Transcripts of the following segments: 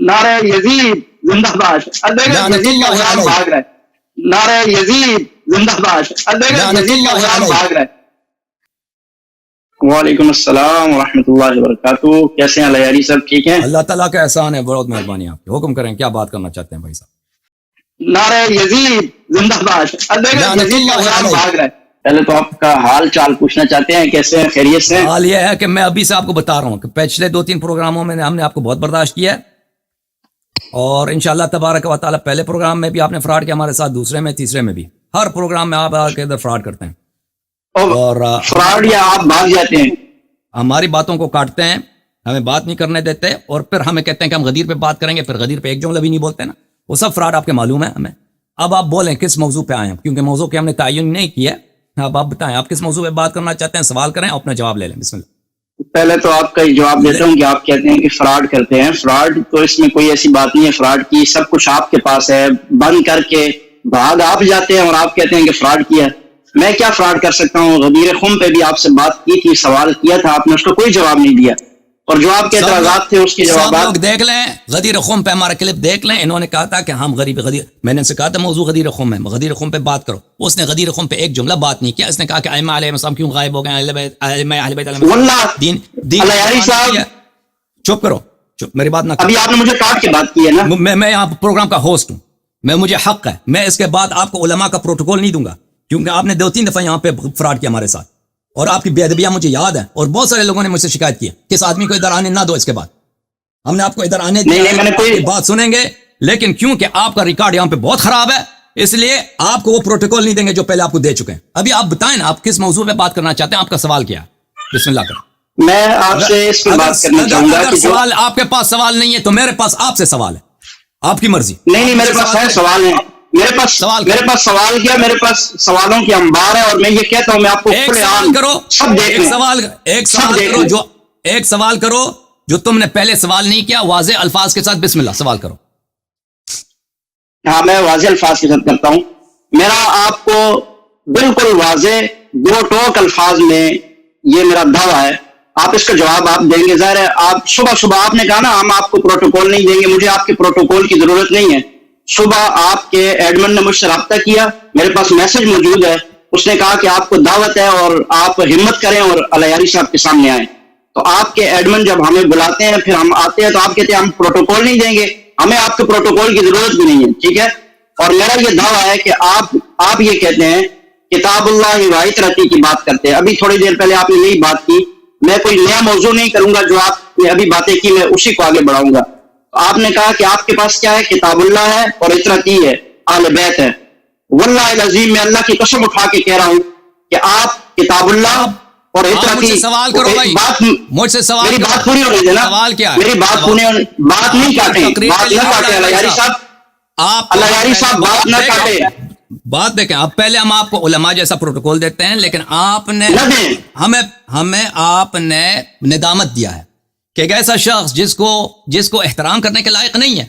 نعرہ یزید زندہ باد. اب دیکھیں یزید کا غلام بھاگ رہا ہے. نعرہ یزید زندہ باد. اب دیکھیں یزید کا غلام بھاگ رہا ہے. وعلیکم السلام ورحمۃ اللہ وبرکاتہ. کیسے ہیں لیاری صاحب؟ ٹھیک ہیں؟ اللہ تعالیٰ کا احسان ہے, بہت مہربانی آپ کی. حکم کریں, کیا بات کرنا چاہتے ہیں بھائی صاحب؟ نعرہ یزید زندہ باد. اب دیکھیں یزید کا غلام بھاگ رہا ہے. پہلے تو آپ کا حال چال پوچھنا چاہتے ہیں, کیسے ہیں؟ خیریت سے؟ حال یہ ہے کہ میں ابھی سے آپ کو بتا رہا ہوں کہ پچھلے 2-3 پروگراموں میں ہم نے آپ کو بہت برداشت کیا ہے, اور انشاءاللہ تبارک و تعالیٰ پہلے پروگرام میں بھی آپ نے فراڈ کیا ہمارے ساتھ, دوسرے میں, تیسرے میں بھی, ہر پروگرام میں آپ آ کے ادھر فراڈ کرتے ہیں. اور فراڈ یا آپ بھاگ جاتے ہیں, ہماری باتوں کو کاٹتے ہیں, ہمیں بات نہیں کرنے دیتے, اور پھر ہمیں کہتے ہیں کہ ہم غدیر پہ بات کریں گے, پھر غدیر پہ ایک جملہ بھی نہیں بولتے نا. وہ سب فراڈ آپ کے معلوم ہے ہمیں. اب آپ بولیں کس موضوع پہ آئے ہیں, کیونکہ موضوع کے ہم نے تعین نہیں کیا. اب آپ بتائیں آپ کس موضوع پہ بات کرنا چاہتے ہیں, سوال کریں, اپنا جواب لے لیں. بسم اللہ. پہلے تو آپ کا جواب دیتا ہوں کہ آپ کہتے ہیں کہ فراڈ کرتے ہیں. فراڈ تو اس میں کوئی ایسی بات نہیں ہے فراڈ کی, سب کچھ آپ کے پاس ہے. بند کر کے بھاگ آپ جاتے ہیں اور آپ کہتے ہیں کہ فراڈ کیا. میں کیا فراڈ کر سکتا ہوں؟ غدیر خم پہ بھی آپ سے بات کی تھی, سوال کیا تھا, آپ نے اس کو کوئی جواب نہیں دیا, اور جو آپ کے اعتراضات تھے اس کے جوابات لوگ دیکھ لیں. غدیر خم پہ ہمارا کلپ دیکھ لیں. انہوں نے کہا تھا کہ ہم غدیر, میں نے ان سے کہا تھا موضوع غدیر خم ہے, غدیر خم پہ بات کرو. اس نے غدیر خم پہ ایک جملہ بات نہیں کیا. اس نے کہا کہ ائمہ علیہ السلام کیوں غائب ہو گئے, اہل بیت دین چپ کرو, چپ, میری بات نہ کرو. ابھی آپ نے مجھے کاٹ کے بات کی ہے نا. میں یہاں پروگرام کا ہوسٹ ہوں, مجھے حق ہے. میں اس کے بعد آپ کو علماء کا پروٹوکول نہیں دوں گا, کیونکہ آپ نے 2-3 دفعہ یہاں پہ فراڈ کیا ہمارے ساتھ, اور آپ کی بے ادبیہ مجھے یاد ہے, اور بہت سارے لوگوں نے مجھ سے شکایت کی کہ اس آدمی کو ادھر آنے نہ دو. اس کے بعد ہم نے آپ کو ادھر آنے دیا, میں نے کوئی بات سنیں گے, لیکن کیونکہ آپ کا ریکارڈ یہاں پہ بہت خراب ہے, اس لیے آپ کو وہ پروٹوکول نہیں دیں گے جو پہلے آپ کو دے چکے ہیں. ابھی آپ بتائیں نا, آپ کس موضوع پہ بات کرنا چاہتے ہیں, آپ کا سوال کیا ہے؟ بسم اللہ کریں. میں آپ سے اس پہ بات کرنا چاہوں گا کہ سوال آپ کے پاس سوال نہیں ہے تو میرے پاس آپ سے سوال ہے, آپ کی مرضی. نہیں, میرے پاس ہے سوال ہے. میرے پاس سوال کیا, میرے پاس سوالوں کی انبار ہے, اور میں یہ کہتا ہوں میں آپ کو ایک سوال کرو جو تم نے پہلے سوال نہیں کیا, واضح الفاظ کے ساتھ. بسم اللہ, سوال کرو. ہاں, میں واضح الفاظ کے ساتھ کرتا ہوں. میرا آپ کو بالکل واضح 2 ٹوک الفاظ میں یہ میرا دعویٰ ہے, آپ اس کا جواب آپ دیں گے. ظاہر ہے آپ صبح آپ نے کہا نا ہم آپ کو پروٹوکول نہیں دیں گے, مجھے آپ کے پروٹوکول کی ضرورت نہیں ہے. صبح آپ کے ایڈمن نے مجھ سے رابطہ کیا, میرے پاس میسج موجود ہے, اس نے کہا کہ آپ کو دعوت ہے اور آپ ہمت کریں اور الیاری صاحب کے سامنے آئیں. تو آپ کے ایڈمن جب ہمیں بلاتے ہیں پھر ہم آتے ہیں تو آپ کہتے ہیں ہم پروٹوکول نہیں دیں گے, ہمیں آپ کے پروٹوکول کی ضرورت بھی نہیں ہے. ٹھیک ہے, اور میرا یہ دعویٰ ہے کہ آپ یہ کہتے ہیں کتاب اللہ واحد رتی کی بات کرتے ہیں. ابھی تھوڑی دیر پہلے آپ نے یہی بات کی, میں کوئی نیا موضوع نہیں کروں گا, جو آپ نے ابھی باتیں کی میں اسی کو آگے بڑھاؤں گا. آپ نے کہا کہ آپ کے پاس کیا ہے, کتاب اللہ ہے اور اطرتی ہے, اہل بیت ہے. واللہ العظیم میں اللہ کی قسم اٹھا کے کہہ رہا ہوں کہ آپ کتاب اللہ اور اطرتی. سوال کرو بھائی, مجھ سے سوال, میری بات پوری ہونے دینا. سوال کیا ہے؟ میری بات بات نہیں کاٹیں, بات نہ کاٹیں الیاری صاحب, الیاری صاحب بات نہ کاٹیں. بات دیکھیں, اب پہلے ہم آپ کو علماء جیسا پروٹوکول دیتے ہیں, لیکن آپ نے ہمیں آپ نے ندامت دیا ہے کہ ایک ایسا شخص جس کو احترام کرنے کے لائق نہیں ہے.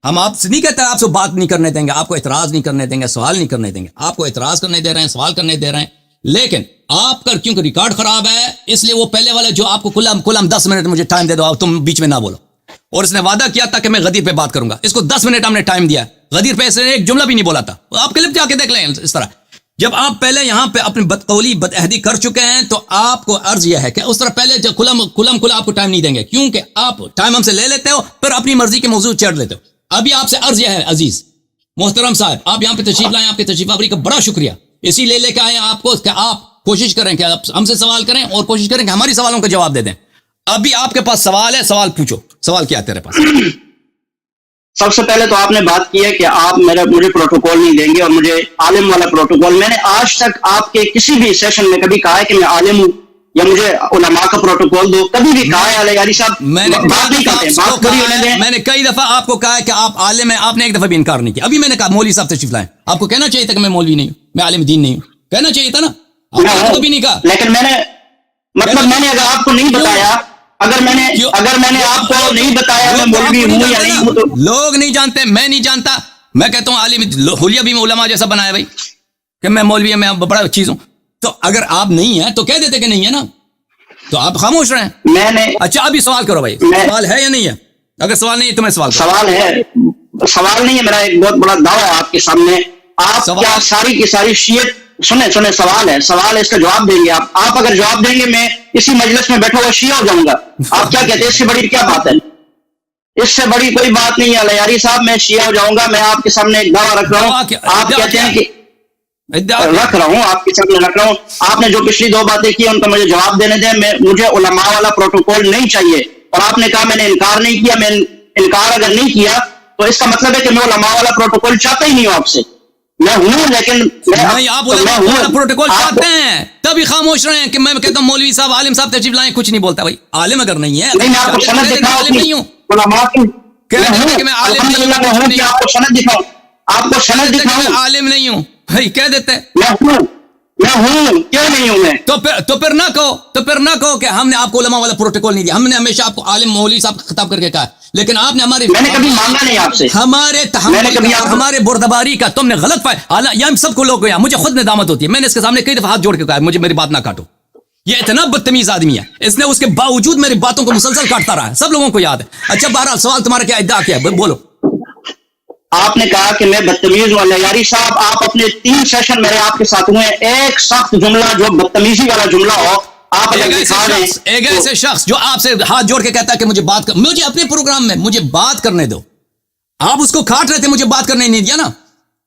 ہم آپ سے نہیں کہتے آپ سے بات نہیں کرنے دیں گے, آپ کو اعتراض نہیں کرنے دیں گے, سوال نہیں کرنے دیں گے. آپ کو اعتراض کرنے دے رہے ہیں, سوال کرنے دے رہے ہیں, لیکن آپ کا کیونکہ ریکارڈ خراب ہے اس لیے وہ پہلے والے جو آپ کو کلم 10 منٹ مجھے ٹائم دے دو, تم بیچ میں نہ بولو. اور اس نے وعدہ کیا تھا کہ میں غدیر پہ بات کروں گا, اس کو 10 منٹ ہم نے ٹائم دیا, غدیر پہ اس نے ایک جملہ بھی نہیں بولا تھا. آپ کلپ جا کے دیکھ لیں. اس طرح جب آپ پہلے یہاں پہ اپنی بدقولی بدعہدی کر چکے ہیں تو آپ کو عرض یہ ہے کہ اس طرح پہلے جو کھلا آپ کو ٹائم نہیں دیں گے, کیونکہ آپ ٹائم ہم سے لے لیتے ہو پھر اپنی مرضی کے موضوع چڑھ لیتے ہو. ابھی آپ سے عرض یہ ہے عزیز محترم صاحب, آپ یہاں پہ تشریف لائیں, آپ کی تشریف آوری کا بڑا شکریہ. اسی لے کے آئے آپ کو کہ آپ کوشش کریں کہ ہم سے سوال کریں اور کوشش کریں کہ ہماری سوالوں کا جواب دے دیں. ابھی آپ کے پاس سوال ہے, سوال پوچھو. سوال کیا ہے تیرے پاس؟ سب سے پہلے تو آپ نے بات کی ہے کہ آپ مجھے پروٹوکول نہیں دیں گے, اور مجھے عالم والا پروٹوکول. میں نے آج تک آپ کے کسی بھی سیشن میں کبھی کہا ہے کہ میں عالم ہوں یا مجھے علماء کا پروٹوکول دو, کبھی بھی کہا ہے الیاری صاحب؟ میں نے کئی دفعہ آپ کو کہا ہے کہ آپ عالم ہیں, آپ نے ایک دفعہ بھی انکار نہیں کیا. ابھی میں نے کہا مولوی صاحب تشریف لائیں, آپ کو کہنا چاہیے تھا کہ میں مولوی نہیں ہوں, میں عالم دین نہیں ہوں, کہنا چاہیے تھا نا, آپ کو بھی نہیں کہا. لیکن میں نے اگر آپ کو نہیں بتایا, اگر میں نے آپ کو نہیں بتایا میں مولوی ہوں یا نہیں ہوں تو لوگ نہیں جانتے, میں نہیں جانتا. میں کہتا ہوں عالم حلیہ بھی میں علماء جیسا بنایا بھائی کہ میں مولوی ہوں, میں بڑا چیز ہوں. تو اگر آپ نہیں ہیں تو کہہ دیتے کہ نہیں ہے نا, تو آپ خاموش رہیں. میں نے اچھا ابھی سوال کرو بھائی, سوال ہے یا نہیں ہے؟ اگر سوال نہیں ہے تو میں سوال سوال ہے، سوال نہیں ہے میرا، ایک بہت بڑا دعویٰ ہے آپ کے سامنے. آپ کیا ساری کی ساری شیعہ، سنیں سوال ہے، اس کا جواب دیں گے آپ اگر جواب دیں گے میں اسی مجلس میں بیٹھا ہوا شیعہ ہو جاؤں گا. آپ کیا کہتے ہیں؟ اس سے بڑی کیا بات ہے؟ اس سے بڑی کوئی بات نہیں ہے لیاری صاحب، میں شیعہ ہو جاؤں گا. میں آپ کے سامنے ایک دعویٰ رکھ رہا ہوں. آپ کہتے ہیں کہ رکھ رہا ہوں، آپ کے سامنے رکھ رہا ہوں. آپ نے جو پچھلی 2 باتیں کی ان کا مجھے جواب دینے دیں. مجھے علماء والا پروٹوکول نہیں چاہیے. اور آپ نے کہا میں نے انکار نہیں کیا. میں انکار اگر نہیں کیا تو اس کا مطلب ہے کہ میں علماء والا پروٹوکول چاہتا ہی نہیں ہوں آپ سے. میں ہوں لیکن نہیں، آپ علماء والا پروٹوکول چاہتے ہیں تبھی خاموش رہے ہیں کہ میں کہتا ہوں مولوی صاحب عالم صاحب تشریف لائیں، کچھ نہیں بولتا. بھائی عالم اگر نہیں ہے میں آپ کو سند دکھاؤں، عالم نہیں ہوں، علماء کی کہ میں عالم نہیں ہوں، آپ کو سند دکھاؤں، آپ کو سند دکھاؤں. عالم نہیں ہوں بھائی کہہ دیتے ہیں. میں ہوں کیوں نہیں ہوں میں؟ تو پھر نہ کہو کہ ہم نے آپ کو علماء والا پروٹوکول نہیں دیا. ہم نے ہمیشہ آپ کو عالم مولوی صاحب خطاب کر کے کہا، لیکن آپ نے میں نے کبھی مانگا نہیں آپ سے. ہمارے تحمل اور ہمارے بردباری کا تم نے غلط پایا. یہ ہم سب کو لوگ گیا، مجھے خود ندامت ہوتی ہے. میں نے اس کے سامنے کئی دفعہ ہاتھ جوڑ کے کہا مجھے میری بات نہ کاٹو. یہ اتنا بدتمیز آدمی ہے، اس نے اس کے باوجود میری باتوں کو مسلسل کاٹتا رہا ہے، سب لوگوں کو یاد ہے. اچھا بہرحال سوال تمہارا کیا ادعا کیا ہے بولو. آپ نے کہا کہ میں بدتمیز ہوں. لیاری صاحب آپ اپنے 3 سیشن میرے آپ کے ساتھ ہوئے ہیں، ایک سخت جملہ جو بدتمیزی والا جملہ ہو آپ ایک ایسے شخص جو آپ سے ہاتھ جوڑ کے کہتا ہے کہ مجھے اپنے پروگرام میں مجھے بات کرنے دو. آپ اس کو کاٹ رہے تھے، مجھے بات کرنے نہیں دیا نا.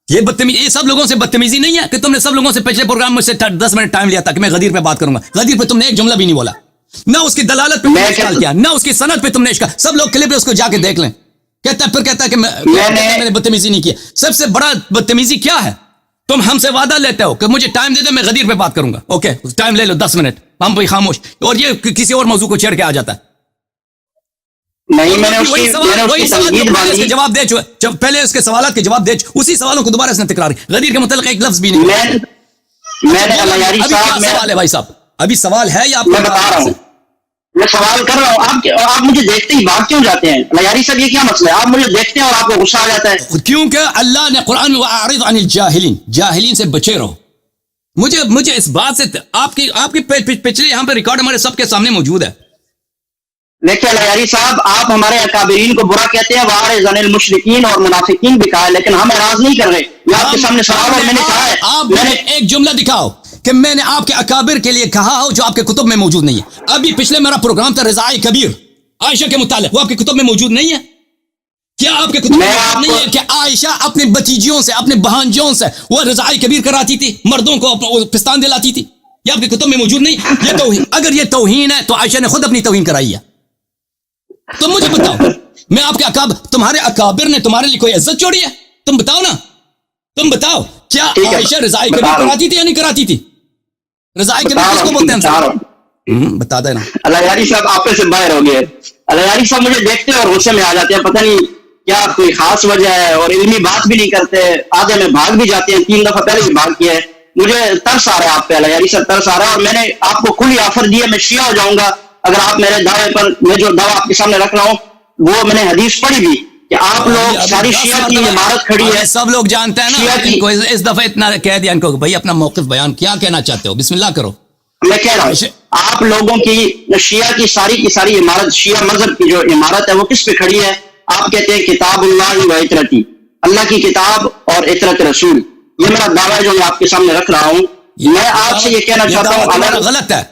یہ بدتمیزی، یہ سب لوگوں سے بدتمیزی نہیں ہے کہ تم نے سب لوگوں سے پچھلے پروگرام میں سے 10 منٹ ٹائم لیا تھا کہ میں غدیر پہ بات کروں گا. غدیر پہ تم نے ایک جملہ بھی نہیں بولا، نہ اس کی دلالت پہ اشکال کیا، نہ اس کی سند پہ تم نے اشکال. سب لوگ کلپ اس کو جا کے دیکھ لیں. کہتا ہے کہ میں نے بدتمیزی نہیں کی. سب سے بڑا بدتمیزی کیا ہے؟ تم ہم سے وعدہ لیتے ہو کہ مجھے ٹائم دے دو، میں غدیر پہ بات کروں گا. اوکے ٹائم لے لو 10 منٹ، ہم بھی خاموش، اور یہ کسی اور موضوع کو چھیڑ کے آ جاتا ہے. نہیں، میں نے اس کی جواب دے چکا. جب پہلے اس کے سوالات کے جواب دے اسی سوالوں کو دوبارہ اس نے تکرار کیا. غدیر کے متعلق ایک لفظ بھی نہیں. میں نے ابھی کیا سوال ہے بھائی صاحب؟ ابھی سوال ہے یا آپ میں بتا رہا ہوں؟ میں سوال کر رہا ہوں. آپ مجھے دیکھتے ہی بھاگ کیوں جاتے ہیں؟ لیاری صاحب یہ کیا مسئلہ ہے؟ آپ مجھے دیکھتے ہیں اور آپ کو غصہ آ جاتا ہے. کیونکہ اللہ نے قرآن میں وَأَعْرِضْ عَنِ الْجَاهِلِينَ، جاہلین سے بچے رہو. مجھے اس بات سے آپ کی پچھلے یہاں پہ ریکارڈ ہمارے سب کے سامنے موجود ہے. دیکھیں لیاری صاحب، آپ ہمارے اکابرین کو برا کہتے ہیں، وَأَعْرِضْ عَنِ الْمُشْرِكِينَ اور منافقین بھی کہا ہے، لیکن ہم اعراض نہیں کر رہے. یہ آپ کے سامنے سوال اور میں نے کہا ہے. آپ نے ایک جملہ دکھاؤ کہ میں نے آپ کے اکابر کے لیے کہا ہو جو آپ کے کتب میں موجود نہیں ہے. ابھی پچھلے میرا پروگرام تھا رضاء کبیر عائشہ کے متعلق، وہ آپ کے کتب میں موجود نہیں ہے. کیا آپ کے کتب میں موجود نہیں ہے کہ عائشہ اپنی بتیجیوں سے، اپنے بہانجوں سے وہ رضاء کبیر کراتی تھی، مردوں کو پستان دلاتی تھی؟ یہ آپ کے کتب میں موجود نہیں. یہ توہین، اگر یہ توہین ہے تو عائشہ نے خود اپنی توہین کرائی ہے. تم مجھے بتاؤ، میں آپ کے تمہارے اکابر نے تمہارے لیے کوئی عزت چھوڑی ہے؟ تم بتاؤ نا، تم بتاؤ کیا عائشہ رضاء کبیر کراتی تھی یا نہیں کراتی تھی؟ رضاء کبیر کس کو بولتے ہیں؟ بتا دینا. اللہ یاری صاحب آپ سے باہر ہو گئے. اللہ یاری صاحب مجھے دیکھتے ہیں اور غصے میں آ جاتے ہیں، پتہ نہیں کیا کوئی خاص وجہ ہے، اور علمی بات بھی نہیں کرتے. آدھے میں بھاگ بھی جاتے ہیں، 3 دفعہ پہلے بھی بھاگ کیا ہے. مجھے ترس آ رہا ہے آپ پہ اللہ یاری صاحب، ترس آ رہا ہے. اور میں نے آپ کو کھلی آفر دی ہے، میں شیعہ ہو جاؤں گا اگر آپ میرے دعوے پر، میں جو دعویٰ آپ کے سامنے رکھ رہا ہوں وہ میں نے حدیث پڑھی بھی کہ آپ لوگ ساری شیعہ کی عمارت کھڑی ہے. سب لوگ جانتے ہیں نا. ان کو اس دفعہ اتنا کہہ دیا ان کو بھائی اپنا موقف بیان، کیا کہنا چاہتے ہو؟ بسم اللہ کرو. میں کہہ رہا ہوں آپ لوگوں کی شیعہ کی ساری عمارت، شیعہ مذہب کی جو عمارت ہے وہ کس پہ کھڑی ہے؟ آپ کہتے ہیں کتاب اللہ و اطرتی، اللہ کی کتاب اور اطرت رسول. یہ میرا دعویٰ ہے جو میں آپ کے سامنے رکھ رہا ہوں. میں آپ سے یہ کہنا چاہتا ہوں غلط ہے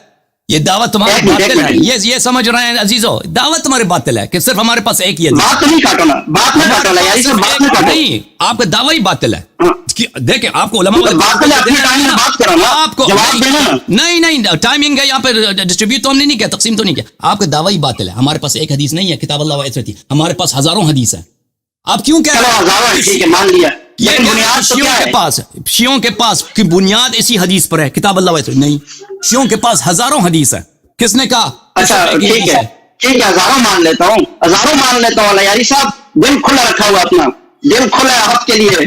یہ دعوت تمہاری باطل ہے. یہ سمجھ رہے ہیں عزیزو، دعوت تمہاری باطل ہے کہ صرف ہمارے پاس ایک ہی ہے. بات نہیں کاٹو نا، بات نہیں کاٹو نا یاری صاحب، بات نہیں کاٹو. نہیں، آپ کا دعویٰ ہی باطل ہے. دیکھیں آپ کو علماء بات کرو نا، آپ کو جواب دینا نا. نہیں ٹائمنگ ہے یہاں پہ ڈسٹریبیوٹ تو ہم نے نہیں کیا، تقسیم تو نہیں کیا. آپ کا دعویٰ ہی باطل ہے. ہمارے پاس ایک حدیث نہیں ہے کتاب اللہ و اطرتی، ہمارے پاس ہزاروں حدیث ہیں. آپ کیوں کہہ رہے ہیں؟ ٹھیک ہے مان لیا، یہ شیعوں کے پاس کی بنیاد اسی حدیث پر ہے، کتاب اللہ و اطرتی نہیں. شیعوں کے پاس ہزاروں حدیث ہے. کس نے کہا؟ اچھا ٹھیک ہے ہزاروں مان لیتا ہوں، اللہ یاری صاحب دل کھلا رکھا ہوا، اپنا دل کھلا ہے آپ کے لیے.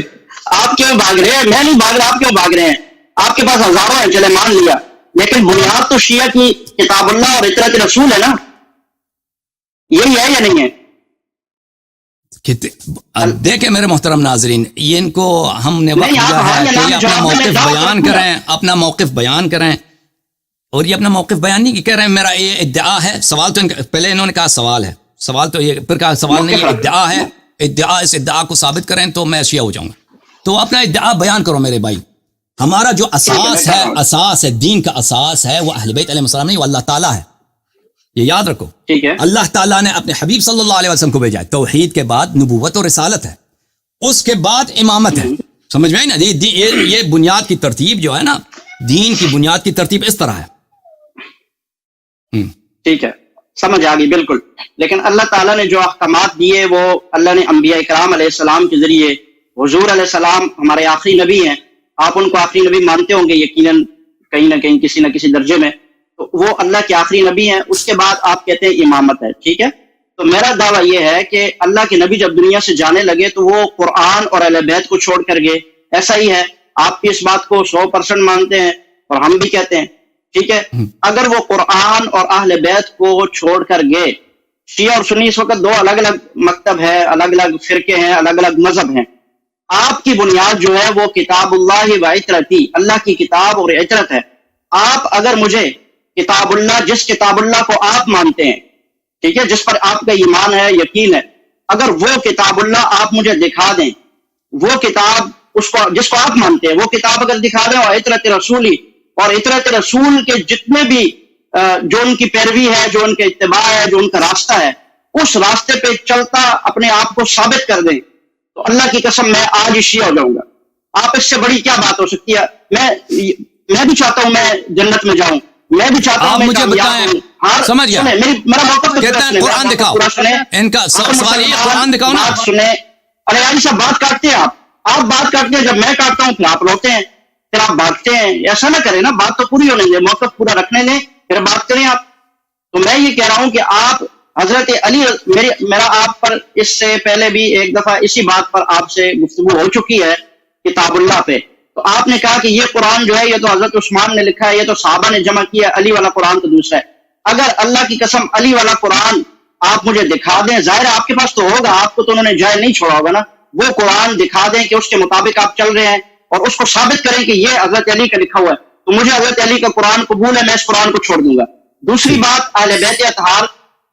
آپ کیوں بھاگ رہے ہیں؟ میں نہیں بھاگ رہا، آپ کیوں بھاگ رہے ہیں؟ آپ کے پاس ہزاروں ہیں، چلے مان لیا، لیکن بنیاد تو شیعہ کی کتاب اللہ اور اطرت رسول ہے نا. یہی ہے یا نہیں ہے؟ دیکھیں میرے محترم ناظرین، یہ ان کو ہم نے وقت دیا ہے کہ یہ اپنا موقف بیان کریں، اپنا موقف بیان کریں. اور یہ اپنا موقف بیان نہیں کہہ رہے ہیں میرا یہ ادعا ہے. سوال تو پہلے انہوں نے کہا سوال ہے، سوال تو یہ پھر کا سوال نہیں، ادعا ہے، ادعا، اس ادعا کو ثابت کریں تو میں شیعہ ہو جاؤں گا. تو اپنا ادعا بیان کرو میرے بھائی. ہمارا جو اساس ہے، اساس ہے دین کا اساس ہے، وہ اہل بیت علیہ السلام نہیں، وہ اللہ تعالیٰ ہے. یہ یاد رکھو. ٹھیک ہے. اللہ تعالیٰ نے اپنے حبیب صلی اللہ علیہ وسلم کو بھیجا ہے. توحید کے بعد نبوت اور رسالت ہے، اس کے بعد امامت ہے. سمجھ میں آئی نا؟ یہ بنیاد کی ترتیب جو ہے نا، دین کی بنیاد کی ترتیب اس طرح ہے. ٹھیک ہے، سمجھ آ گئی بالکل. لیکن اللہ تعالیٰ نے جو احکامات دیے وہ اللہ نے انبیاء کرام علیہ السلام کے ذریعے، حضور علیہ السلام ہمارے آخری نبی ہیں، آپ ان کو آخری نبی مانتے ہوں گے یقیناً کہیں نہ کہیں کسی نہ کسی درجے میں، تو وہ اللہ کے آخری نبی ہیں. اس کے بعد آپ کہتے ہیں امامت ہے. ٹھیک ہے، تو میرا دعویٰ یہ ہے کہ اللہ کے نبی جب دنیا سے جانے لگے تو وہ قرآن اور اہل بیت کو چھوڑ کر گئے. ایسا ہی ہے، آپ بھی اس بات کو 100% مانتے ہیں اور ہم بھی کہتے ہیں. ٹھیک ہے، اگر وہ قرآن اور اہل بیت کو چھوڑ کر گئے، شیعہ اور سنی اس وقت دو الگ الگ مکتب ہے، الگ الگ فرقے ہیں، الگ الگ مذہب ہیں. آپ کی بنیاد جو ہے وہ کتاب اللہ و عطرتی، اللہ کی کتاب اور عطرت ہے. آپ اگر مجھے کتاب اللہ، جس کتاب اللہ کو آپ مانتے ہیں، ٹھیک ہے، جس پر آپ کا ایمان ہے، یقین ہے، اگر وہ کتاب اللہ آپ مجھے دکھا دیں، وہ کتاب اس کو جس کو آپ مانتے ہیں وہ کتاب اگر دکھا دیں، اور عطرت رسولی، اور عطرت رسول کے جتنے بھی جو ان کی پیروی ہے، جو ان کے اتباع ہے، جو ان کا راستہ ہے، اس راستے پہ چلتا اپنے آپ کو ثابت کر دیں، تو اللہ کی قسم میں آج ہی شیعہ ہو جاؤں گا. آپ اس سے بڑی کیا بات ہو سکتی ہے؟ میں بھی چاہتا ہوں میں جنت میں جاؤں، میں بھی چاہتا ہوں. آپ مجھے بتائیں، سمجھ گیا، میرا موقف کہتے ہیں قرآن دکھاؤ. ان کا سوال یہ قرآن دکھاؤ نا. سنیں، ارے علی صاحب بات کاٹتے ہیں آپ بات کاٹتے ہیں، جب میں کاٹتا ہوں پھر آپ روتے ہیں، پھر آپ بھاگتے ہیں. ایسا نہ کریں نا، بات تو پوری ہونے دیں، موقف پورا رکھنے دیں، پھر بات کریں آپ. تو میں یہ کہہ رہا ہوں کہ آپ حضرت علی، میرا آپ پر اس سے پہلے بھی ایک دفعہ اسی بات پر آپ سے گفتگو ہو چکی ہے کتاب اللہ پہ. تو آپ نے کہا کہ یہ قرآن جو ہے یہ تو حضرت عثمان نے لکھا ہے، یہ تو صحابہ نے جمع کیا ہے، علی والا قرآن تو دوسرا ہے. اگر اللہ کی قسم علی والا قرآن آپ مجھے دکھا دیں، ظاہر ہے آپ کے پاس تو ہوگا، آپ کو تو انہوں نے جائل نہیں چھوڑا ہوگا نا، وہ قرآن دکھا دیں کہ اس کے مطابق آپ چل رہے ہیں اور اس کو ثابت کریں کہ یہ حضرت علی کا لکھا ہوا ہے، تو مجھے حضرت علی کا قرآن قبول ہے، میں اس قرآن کو چھوڑ دوں گا. دوسری بات، اہل بیت اطہار،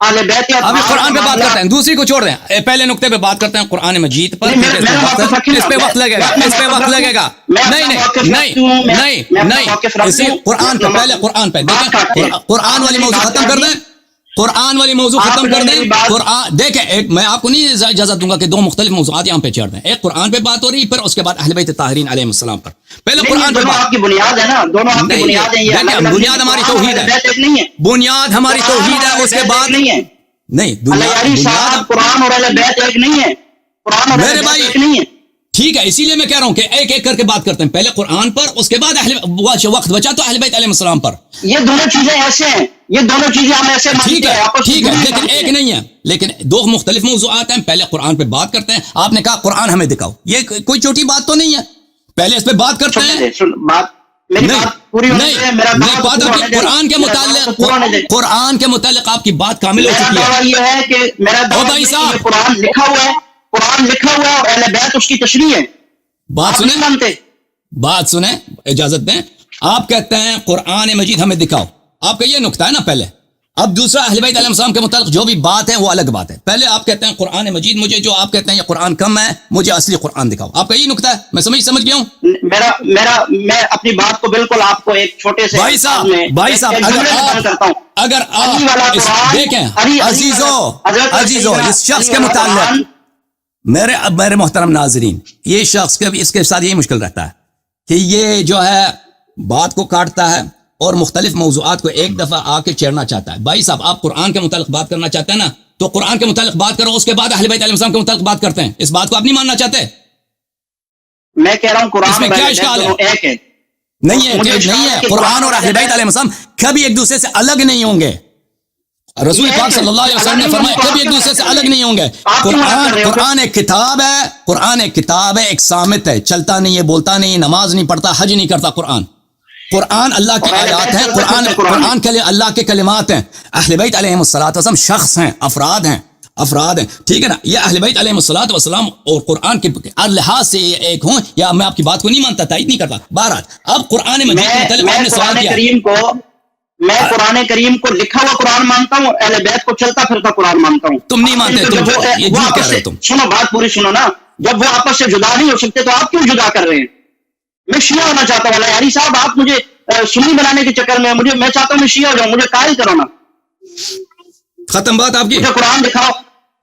ابھی قرآن پہ بات کرتے ہیں، دوسری کو چھوڑ دیں، پہلے نقطے پہ بات کرتے ہیں قرآن مجید پر. اس پہ وقت لگے گا، اس پہ وقت لگے گا. نہیں، اسی قرآن پہ، پہلے قرآن پہ دیکھیں، قرآن والی موضوع ختم کر دیں، قرآن والی موضوع ختم کر دیں. قرآن دیکھیں، ایک میں آپ کو نہیں اجازت دوں گا کہ دو مختلف موضوعات یہاں پہ چھیڑ دیں. ایک قرآن پہ بات ہو رہی، پھر اس کے بعد اہل بیت طاہرین علیہ السلام پر. پہلے قرآن پہ بات. آپ کی بنیاد ہے نا، دونوں آپ کی بنیاد ہیں. یہ بنیاد ہماری توحید ہے، بنیاد ہماری توحید ہے. اس کے بعد نہیں، بنیاد قرآن اور اہل بیت ایک نہیں ہے، قرآن اور میرے بھائی ایک نہیں ہے. ٹھیک ہے، اسی لیے میں کہہ رہا ہوں کہ ایک ایک کر کے بات کرتے ہیں. پہلے قرآن پر، اس کے بعد وقت بچا تو اہل بیت علیہ السلام پر. یہ دونوں چیزیں ایسے ہیں، یہ دونوں چیزیں ہم ایسے ٹھیک ہے، لیکن ایک نہیں ہے، لیکن دو مختلف موضوعات ہیں. پہلے قرآن پہ بات کرتے ہیں. آپ نے کہا قرآن ہمیں دکھاؤ، یہ کوئی چھوٹی بات تو نہیں ہے. پہلے اس پہ بات کرتے ہیں. قرآن کے متعلق آپ کی بات کامل ہو چکی ہے. یہ ہے کہ میرا بھائی صاحب، قرآن لکھا ہوا ہے، قرآن لکھا ہوا ہے اور اہل بیت اس کی تشریح ہے. بات سنیں، اجازت دیں. آپ کہتے ہیں قرآن مجید ہمیں دکھاؤ، آپ کا یہ نقطہ ہے نا پہلے. اب دوسرا، اہل بیت علیہ السلام کے متعلق جو بھی بات ہے وہ الگ بات ہے. پہلے آپ کہتے ہیں قرآن مجید، مجھے جو آپ کہتے ہیں یہ قرآن کم ہے، مجھے اصلی قرآن دکھاؤ. آپ کا یہ نقطہ ہے، میں سمجھ گیا ہوں. میں اپنی بات کو بالکل آپ کو ایک چھوٹے سے بھائی صاحب اگر آپ دیکھیں، عزیزو اس شخص کے متعلق، میرے محترم ناظرین، یہ شخص اس کے ساتھ یہی مشکل رہتا ہے کہ یہ جو ہے بات کو کاٹتا ہے اور مختلف موضوعات کو ایک دفعہ آ کے چھیڑنا چاہتا ہے. بھائی صاحب، آپ قرآن کے متعلق بات کرنا چاہتے ہیں نا، تو قرآن کے متعلق بات کرو، اس کے بعد اہل بیت علیہ السلام کے متعلق بات کرتے ہیں. اس بات کو آپ نہیں ماننا چاہتے؟ میں کہہ رہا ہوں قرآن اس میں کیا اشکال ہے؟ نہیں ہے. قرآن اور اہل بیت علیہ السلام کبھی ایک دوسرے سے الگ نہیں ہوں گے. رسول پاک صلی اللہ علیہ وسلم نے فرمایا کبھی ایک دوسرے سے الگ نہیں ہوں گے. قرآن ایک کتاب ہے، قرآن ایک کتاب ہے، ایک صامت ہے، چلتا نہیں ہے، بولتا نہیں، نماز نہیں پڑھتا، حج نہیں کرتا. قرآن اللہ کی آیات ہیں، قرآن کے لیے اللہ کے کلمات ہیں. اہل بیت علیہ السلام شخص ہیں، افراد ہیں، ٹھیک ہے نا. یہ اہل بیت علیہ السلام اور قرآن کے ہر لحاظ سے ایک ہوں، یا میں آپ کی بات کو نہیں مانتا، تائید نہیں کرتا. بہرحال اب قرآن مجید کے متعلق آپ نے سوال کیا. میں قرآن کریم کو لکھا ہوا قرآن مانتا ہوں، اہل بیت کو چلتا پھرتا قرآن مانتا ہوں. تم نہیں مانتے، تم یہ جھوٹ کہہ رہے ہو. تم سنو بات پوری سنو نا. جب وہ آپس سے جدا نہیں ہو سکتے تو آپ کیوں جدا کر رہے ہیں؟ میں شیعہ ہونا چاہتا ہوں. یاری صاحب آپ مجھے سنی بنانے کے چکر میں میں چاہتا ہوں میں شیعہ ہو جاؤں، مجھے قائل کرو نا. ختم بات آپ کی. مجھے قرآن دکھاؤ.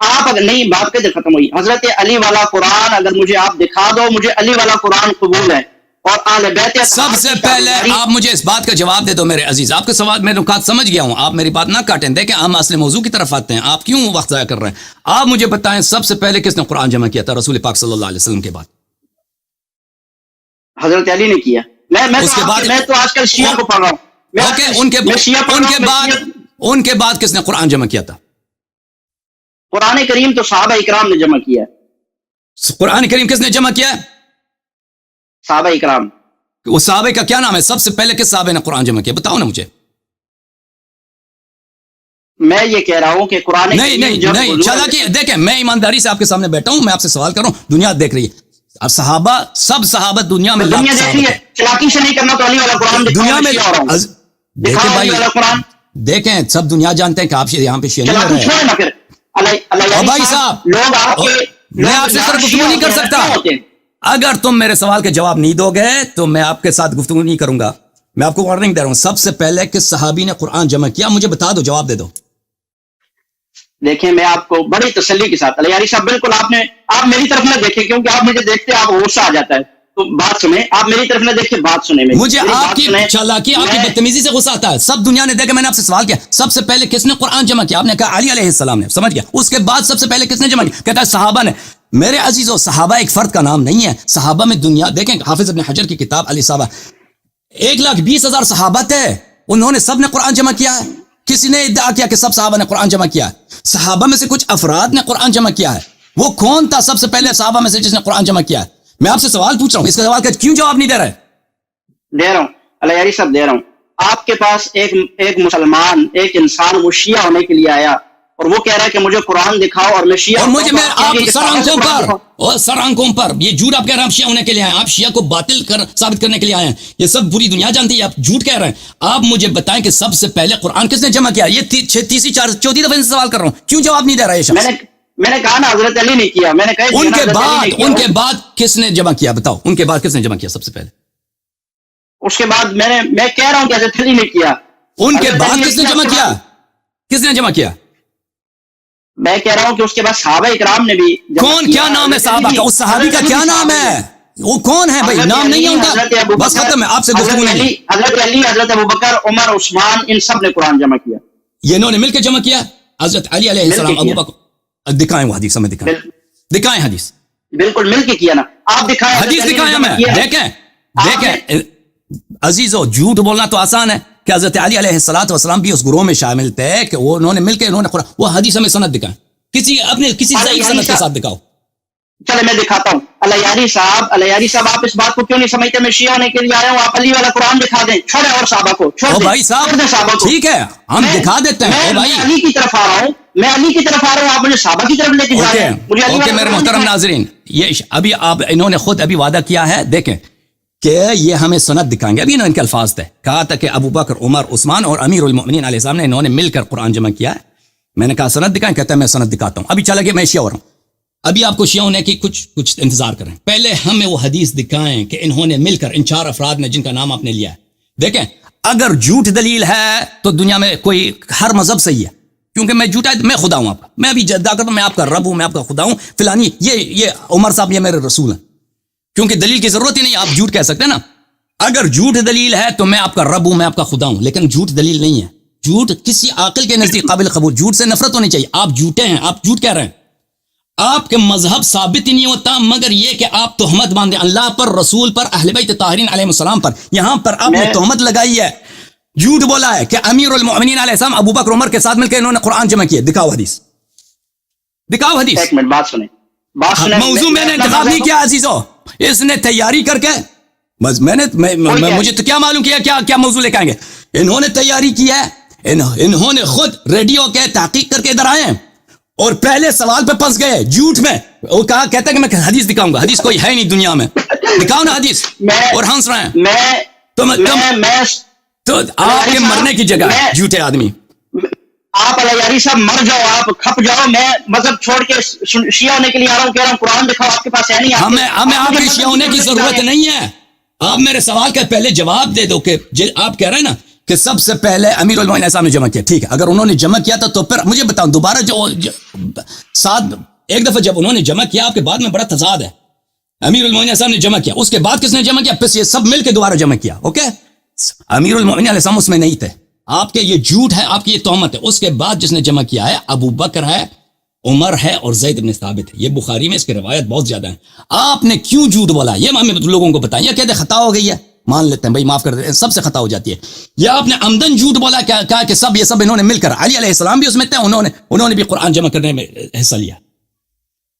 آپ اگر نہیں بات کدھر ختم ہوئی؟ حضرت علی والا قرآن اگر مجھے آپ دکھا دو، مجھے علی والا قرآن قبول ہے. اور اہل بیت سب سے پہلے آپ مجھے اس بات کا جواب دے دو میرے عزیز. آپ کے سوال میں نکات سمجھ گیا ہوں، آپ میری بات نہ کاٹیں. دیکھیں ہم اصل موضوع کی طرف آتے ہیں، آپ کیوں وقت ضائع کر رہے ہیں؟ آپ مجھے بتائیں سب سے پہلے کس نے قرآن جمع کیا تھا رسول پاک صلی اللہ علیہ وسلم کے بعد؟ حضرت علی نے کیا. میں تو آج کل شیعہ کو پڑھ رہا ہوں. ان کے بعد کس نے قرآن جمع کیا تھا؟ قرآن کریم تو صحابہ اکرام نے جمع کیا. قرآن کریم کس نے جمع کیا؟ صحابہ اکرام. وہ صحابہ کا کیا نام ہے؟ سب سے پہلے کس صحابہ نے قرآن جمع کیا؟ بتاؤ نا مجھے. میں یہ کہہ رہا ہوں کہ قرآن نہیں چالاکی. دیکھیں میں ایمانداری سے آپ کے سامنے بیٹھا ہوں، میں آپ سے سوال کر رہا ہوں. دنیا دیکھ رہی ہے، اب صحابہ سب صحابہ دنیا میں دنیا دیکھ رہی ہے. چلاکی سے نہیں کرنا تو علی والا قرآن دنیا میں. دیکھیں بھائی دیکھیں سب دنیا جانتے ہیں کہ آپ یہاں پہ شیعہ نہیں ہو رہے ہیں. بھائی صاحب میں آپ سے صرف گفتگو نہیں کر سکتا. اگر تم میرے سوال کے جواب نہیں دو گے تو میں آپ کے ساتھ گفتگو نہیں کروں گا. میں آپ کو وارننگ دے رہا ہوں. سب سے پہلے کس صحابی نے قرآن جمع کیا مجھے بتا دو، جواب دے دو. دیکھیں میں آپ کو بڑی تسلی کے ساتھ علیاری صاحب بالکل آپ میری طرف نہ دیکھیں، کیونکہ آپ مجھے دیکھتے آپ غصہ آ جاتا ہے. تو بات سنیں، آپ میری طرف نہ دیکھیں، بات سنیں. مجھے آپ کی چالاکی آپ کی بدتمیزی سے غصہ آتا ہے. سب دنیا نے دیکھا، میں نے آپ سے سوال کیا سب سے پہلے کس نے قرآن جمع کیا؟ آپ نے کہا علی علیہ السلام نے. سمجھ گیا. اس کے بعد سب سے پہلے کس نے جمع کیا؟ کہتا ہے صحابہ نے. میرے عزیزو صحابہ ایک فرد کا نام نہیں ہے. صحابہ میں دنیا دیکھیں حافظ ابن حجر کی کتاب علی صحابہ 1,20,000 صحابہ تھے، انہوں نے سب نے قرآن جمع کیا ہے. کسی نے ادعا کیا کہ سب صحابہ نے قرآن جمع کیا ہے؟ صحابہ میں سے کچھ افراد نے قرآن جمع کیا ہے. وہ کون تھا سب سے پہلے صحابہ میں سے جس نے قرآن جمع کیا ہے؟ میں آپ سے سوال پوچھ رہا ہوں، اس کا سوال کا کیوں جواب نہیں دے رہے؟ دے رہا ہوں علیاری صاحب، دے رہا ہوں. آپ کے پاس ایک مسلمان، ایک انسان وہ شیعہ ہونے کے لیے آیا اور وہ کہہ رہا ہے کہ مجھے قرآن دکھاؤ اور میں شیعہ. اور مجھے میں آپ سر آنکھوں پر یہ جھوٹ آپ کہہ رہے ہیں. آپ شیعہ ہونے کے لیے آئے ہیں، آپ شیعہ کو باطل ثابت کرنے کے لیے آئے ہیں. یہ سب پوری دنیا جانتی ہے آپ جھوٹ کہہ رہے ہیں. آپ مجھے بتائیں کہ سب سے پہلے قرآن کس نے جمع کیا؟ یہ تیسری چوتھی دفعہ سوال کر رہا ہوں، کیوں جواب نہیں دے رہا ہے شخص؟ میں نے کہا نا حضرت علی نے کیا. میں نے کہا ان کے بعد کس نے جمع کیا؟ بتاؤ ان کے بعد کس نے جمع کیا سب سے پہلے؟ اس کے بعد میں کہہ رہا ہوں کہ حضرت علی نے کیا. ان کے بعد کس نے جمع کیا؟ کس نے جمع کیا؟ میں کہہ رہا ہوں کہ اس کے بعد صحابہ اکرام نے بھی. کون کیا نام ہے صحابہ کا؟ اس صحابی کا کیا نام ہے؟ وہ کون ہے بھائی؟ نام نہیں ہے ان کا. بس ختم ہے، آپ سے گفتگو نہیں. حضرت علی، حضرت ابوبکر، عمر، عثمان، ان سب نے قرآن جمع کیا. یہ انہوں نے مل کے جمع کیا. حضرت علی علیہ السلام، ابوبکر. دکھائیں وہ حدیث ہمیں، دکھائیں حدیث. بالکل مل کے کیا نا آپ، دکھائیں حدیث دکھائیں ہمیں. دیکھیں عزیزو جھوٹ بولنا تو آسان ہے کہ حضرت علی علیہ السلام بھی اس گروہ میں شامل تھے کہ وہ انہوں نے مل کے انہوں نے قرآن. وہ حدیث ہمیں سند دکھائیں، کسی ضعیف سند کے ساتھ دکھاؤ. چلے میں دکھاتا ہوں. علیاری صاحب آپ اس بات کو کیوں نہیں سمجھتے؟ میں شیعہ ہونے کے لیے آیا ہوں، آپ علی والا قرآن دکھا دیں. چھوڑے اور صحابہ کو چھوڑ دیں. بھائی صاحب ٹھیک ہے ہم دکھا دیتے ہیں. میں علی کی طرف آ رہا ہوں، آپ مجھے صحابہ کی طرف لے کے جا رہے ہیں. اوکے میرے محترم ناظرین، یہ ابھی آپ انہوں نے خود ابھی وعدہ کیا ہے. دیکھیں کہ یہ ہمیں سند دکھائیں گے. ابھی ان کے الفاظ تھے، کہا تھا کہ ابو بکر، عمر، عثمان اور امیر المؤمنین علیہ السلام نے انہوں نے مل کر قرآن جمع کیا ہے. میں نے کہا سند دکھائیں، کہتا ہے میں سند دکھاتا ہوں. ابھی چلا گیا میں شیعہ ہو رہا ہوں. ابھی آپ کو شیعہ ہونے کی کچھ انتظار کریں. پہلے ہمیں وہ حدیث دکھائیں کہ انہوں نے مل کر ان 4 افراد نے جن کا نام آپ نے لیا ہے. دیکھیں اگر جھوٹ دلیل ہے تو دنیا میں کوئی ہر مذہب صحیح ہے، کیونکہ میں جھوٹا میں خدا ہوں. آپ میں ابھی جدہ کرتا ہوں، میں آپ کا رب ہوں، میں آپ کا خدا ہوں فلانی. یہ عمر صاحب یہ میرے رسول ہیں، کیونکہ دلیل کی ضرورت ہی نہیں. آپ جھوٹ کہہ سکتے ہیں نا. اگر جھوٹ دلیل ہے تو میں آپ کا رب ہوں، میں آپ کا خدا ہوں، لیکن جھوٹ دلیل نہیں ہے. جھوٹ کسی عاقل کے نزدیک قابل قبول. جھوٹ سے نفرت ہونی چاہیے. آپ جھوٹے ہیں، آپ جھوٹ کہہ رہے ہیں. آپ کے مذہب ثابت ہی نہیں ہوتا مگر یہ کہ آپ تہمت باندھیں اللہ پر، رسول پر، اہل بیت طاہرین علیہ السلام پر. یہاں پر آپ نے تہمت لگائی ہے، جھوٹ بولا ہے کہ امیر المؤمنین علیہ السلام ابو بکر عمر کے ساتھ مل کے انہوں نے قرآن جمع کیے. دکھاؤ حدیث، دکھاؤ حدیث. ایک منٹ بات سنیں. موضوع میں نے انتخاب نہیں کیا عزیزو، اس نے تیاری کر کے بس مجھے تو کیا معلوم کیا موضوع لے کے آئیں گے. انہوں نے تیاری کی ہے، انہوں نے خود ریڈیو کے تحقیق کر کے ادھر آئے ہیں اور پہلے سوال پہ پھنس گئے جھوٹ میں. وہ کہتا ہے کہ میں حدیث دکھاؤں گا. حدیث کوئی ہے ہی نہیں دنیا میں. دکھاؤ نا حدیث. اور ہنس رہے ہیں. تو آپ کے مرنے کی جگہ ہے جھوٹے آدمی. آپ علیاری صاحب مر جاؤ, آپ کھپ جاؤ, میں مذہب چھوڑ کے شیعہ ہونے کے لیے آ رہا ہوں, کہہ رہا ہوں قرآن دکھاؤ, آپ کے پاس ہے نہیں. ہمیں آپ کے شیعہ ہونے کی ضرورت نہیں ہے. آپ میرے سوال کا پہلے جواب دے دو کہ آپ کہہ رہے ہیں نا کہ سب سے پہلے امیر المومنین صاحب نے جمع کیا. ٹھیک ہے, اگر انہوں نے جمع کیا تھا تو پھر مجھے بتاؤ دوبارہ ایک دفعہ جب انہوں نے جمع کیا آپ کے بعد میں بڑا تضاد ہے. امیر المومنین صاحب نے جمع کیا, اس کے بعد کس نے جمع کیا؟ پھر یہ سب مل کے دوبارہ جمع کیا. اوکے, امیر المومنین علیہ السلام اس میں نہیں تھے. آپ کے یہ جھوٹ ہے, آپ کی یہ تہمت ہے. اس کے بعد جس نے جمع کیا ہے ابو بکر ہے, عمر ہے اور زید بن ثابت ہے. یہ بخاری میں اس کی روایت بہت زیادہ ہے. آپ نے کیوں جھوٹ بولا یہ ہمیں لوگوں کو بتائیں. یہ کہتے خطا ہو گئی ہے, مان لیتے ہیں بھائی, معاف کر دیتے ہیں, سب سے خطا ہو جاتی ہے. یہ آپ نے عمدن جھوٹ بولا, کہا کہ سب یہ سب انہوں نے مل کر, علی علیہ السلام بھی اس میں تھے, انہوں نے بھی قرآن جمع کرنے میں حصہ لیا.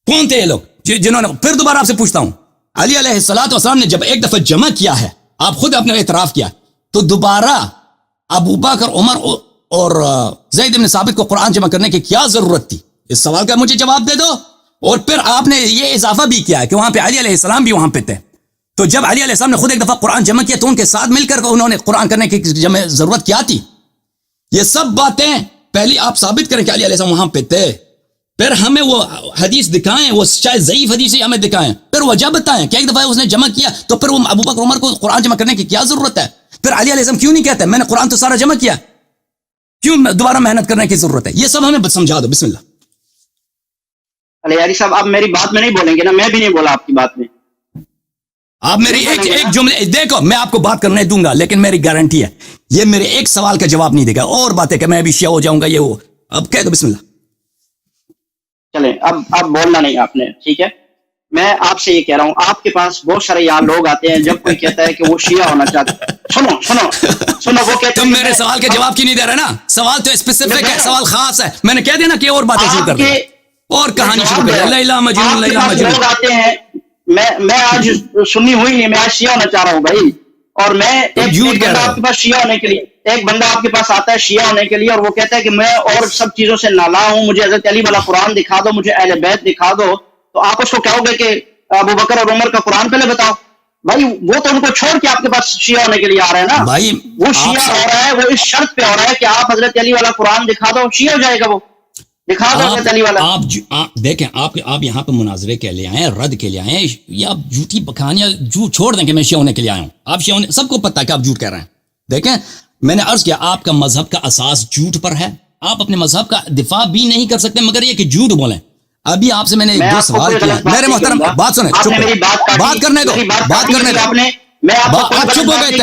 کون تھے یہ لوگ جنہوں نے؟ پھر دوبارہ آپ سے پوچھتا ہوں, علی علیہ السلام نے جب ایک دفعہ جمع کیا ہے, آپ خود اپنے اعتراف کیا, تو دوبارہ ابو بکر, عمر اور زید بن ثابت کو قرآن جمع کرنے کی کیا ضرورت تھی؟ اس سوال کا مجھے جواب دے دو. اور پھر آپ نے یہ اضافہ بھی کیا ہے کہ وہاں پہ علی علیہ السلام بھی وہاں پہ تھے. تو جب علی علیہ السلام نے خود ایک دفعہ قرآن جمع کیا تو ان کے ساتھ مل کر انہوں نے قرآن کرنے کی ضرورت کیا تھی؟ یہ سب باتیں پہلی آپ ثابت کریں کہ علی علیہ السلام وہاں پہ تھے, پھر ہمیں وہ حدیث دکھائیں, وہ شاید ضعیف حدیث ہی ہمیں دکھائیں, پھر وجہ بتائیں کہ ایک دفعہ اس نے جمع کیا تو پھر وہ ابو بکر عمر کو قرآن جمع کرنے کی کیا ضرورت ہے؟ پھر علی علیہ السلام کیوں نہیں کہتے میں نے قرآن تو سارا جمع کیا, کیوں دوبارہ محنت کرنے کی ضرورت ہے؟ یہ سب ہمیں سمجھا دو. بسم اللہ. علیاری صاحب آپ میری بات میں نہیں بولیں گے نا, میں بھی نہیں بولا آپ کی بات میں. آپ میری ایک جملے دیکھو, میں آپ کو بات کرنے دوں گا لیکن میری گارنٹی ہے یہ میرے ایک سوال کا جواب نہیں دے گا, اور باتیں کہ میں ابھی شیعہ ہو جاؤں گا یہ وہ. اب کہہ دو بسم اللہ. چلیں اب بولنا نہیں آپ نے, ٹھیک ہے. میں آپ سے یہ کہہ رہا ہوں, آپ کے پاس بہت سارے یہاں لوگ آتے ہیں, جب کوئی کہتا ہے کہ وہ شیعہ ہونا چاہتا ہے, سنو وہ کہتے ہیں تم میرے سوال کے جواب کیوں نہیں دے رہے نا؟ سوال تو اسپیسیفک ہے, سوال خاص ہے. میں نے کہہ دیا نا کہ اور باتیں شروع کر دیں اور کہانی شروع کر دیں. لیلا مجنون, لیلا مجنون. لوگ آتے ہیں, میں آج سنی ہوئی نہیں, میں آج شیعہ ہونا چاہ رہا ہوں بھائی. اور میں ایک بندہ آپ کے پاس شیعہ ہونے کے لیے, ایک بندہ آپ کے پاس آتا ہے شیعہ ہونے کے لیے, اور وہ کہتا ہے کہ میں اور سب چیزوں سے نالا ہوں, مجھے حضرت علی والا قرآن دکھا دو, مجھے اہل بیت دکھا دو. تو آپ اس کو کہو گے کہ ابو بکر اور عمر کا قرآن پہلے بتاؤ. بھائی وہ تو ان کو چھوڑ کے آپ کے پاس شیعہ ہونے کے لیے آ رہے ہیں نا بھائی. وہ شیعہ ہو رہا ہے, وہ اس شرط پہ ہو رہا ہے کہ آپ حضرت علی والا قرآن دکھا دو, شیعہ ہو جائے گا. وہ دکھا دو حضرت علی والا. آپ دیکھیں, آپ یہاں پہ مناظرے کے لیے آئے, رد کے لیے آئے, یا آپ جھوٹی بکھانیاں جھوٹ چھوڑ دیں کہ میں شیعہ ہونے کے لیے آیا ہوں. آپ شیعہ ہونے, سب کو پتہ ہے کہ آپ جھوٹ کہہ رہے ہیں. دیکھیں میں نے عرض کیا آپ کا مذہب کا اساس جھوٹ پر ہے, آپ اپنے مذہب کا دفاع بھی نہیں کر سکتے مگر یہ کہ جھوٹ بولیں. ابھی آپ سے میں نے ایک دو سوال کیا, میرے محترم بات سنیں, بات کرنے دو, بات کرنے دو. آپ چپ ہو گئے تھے,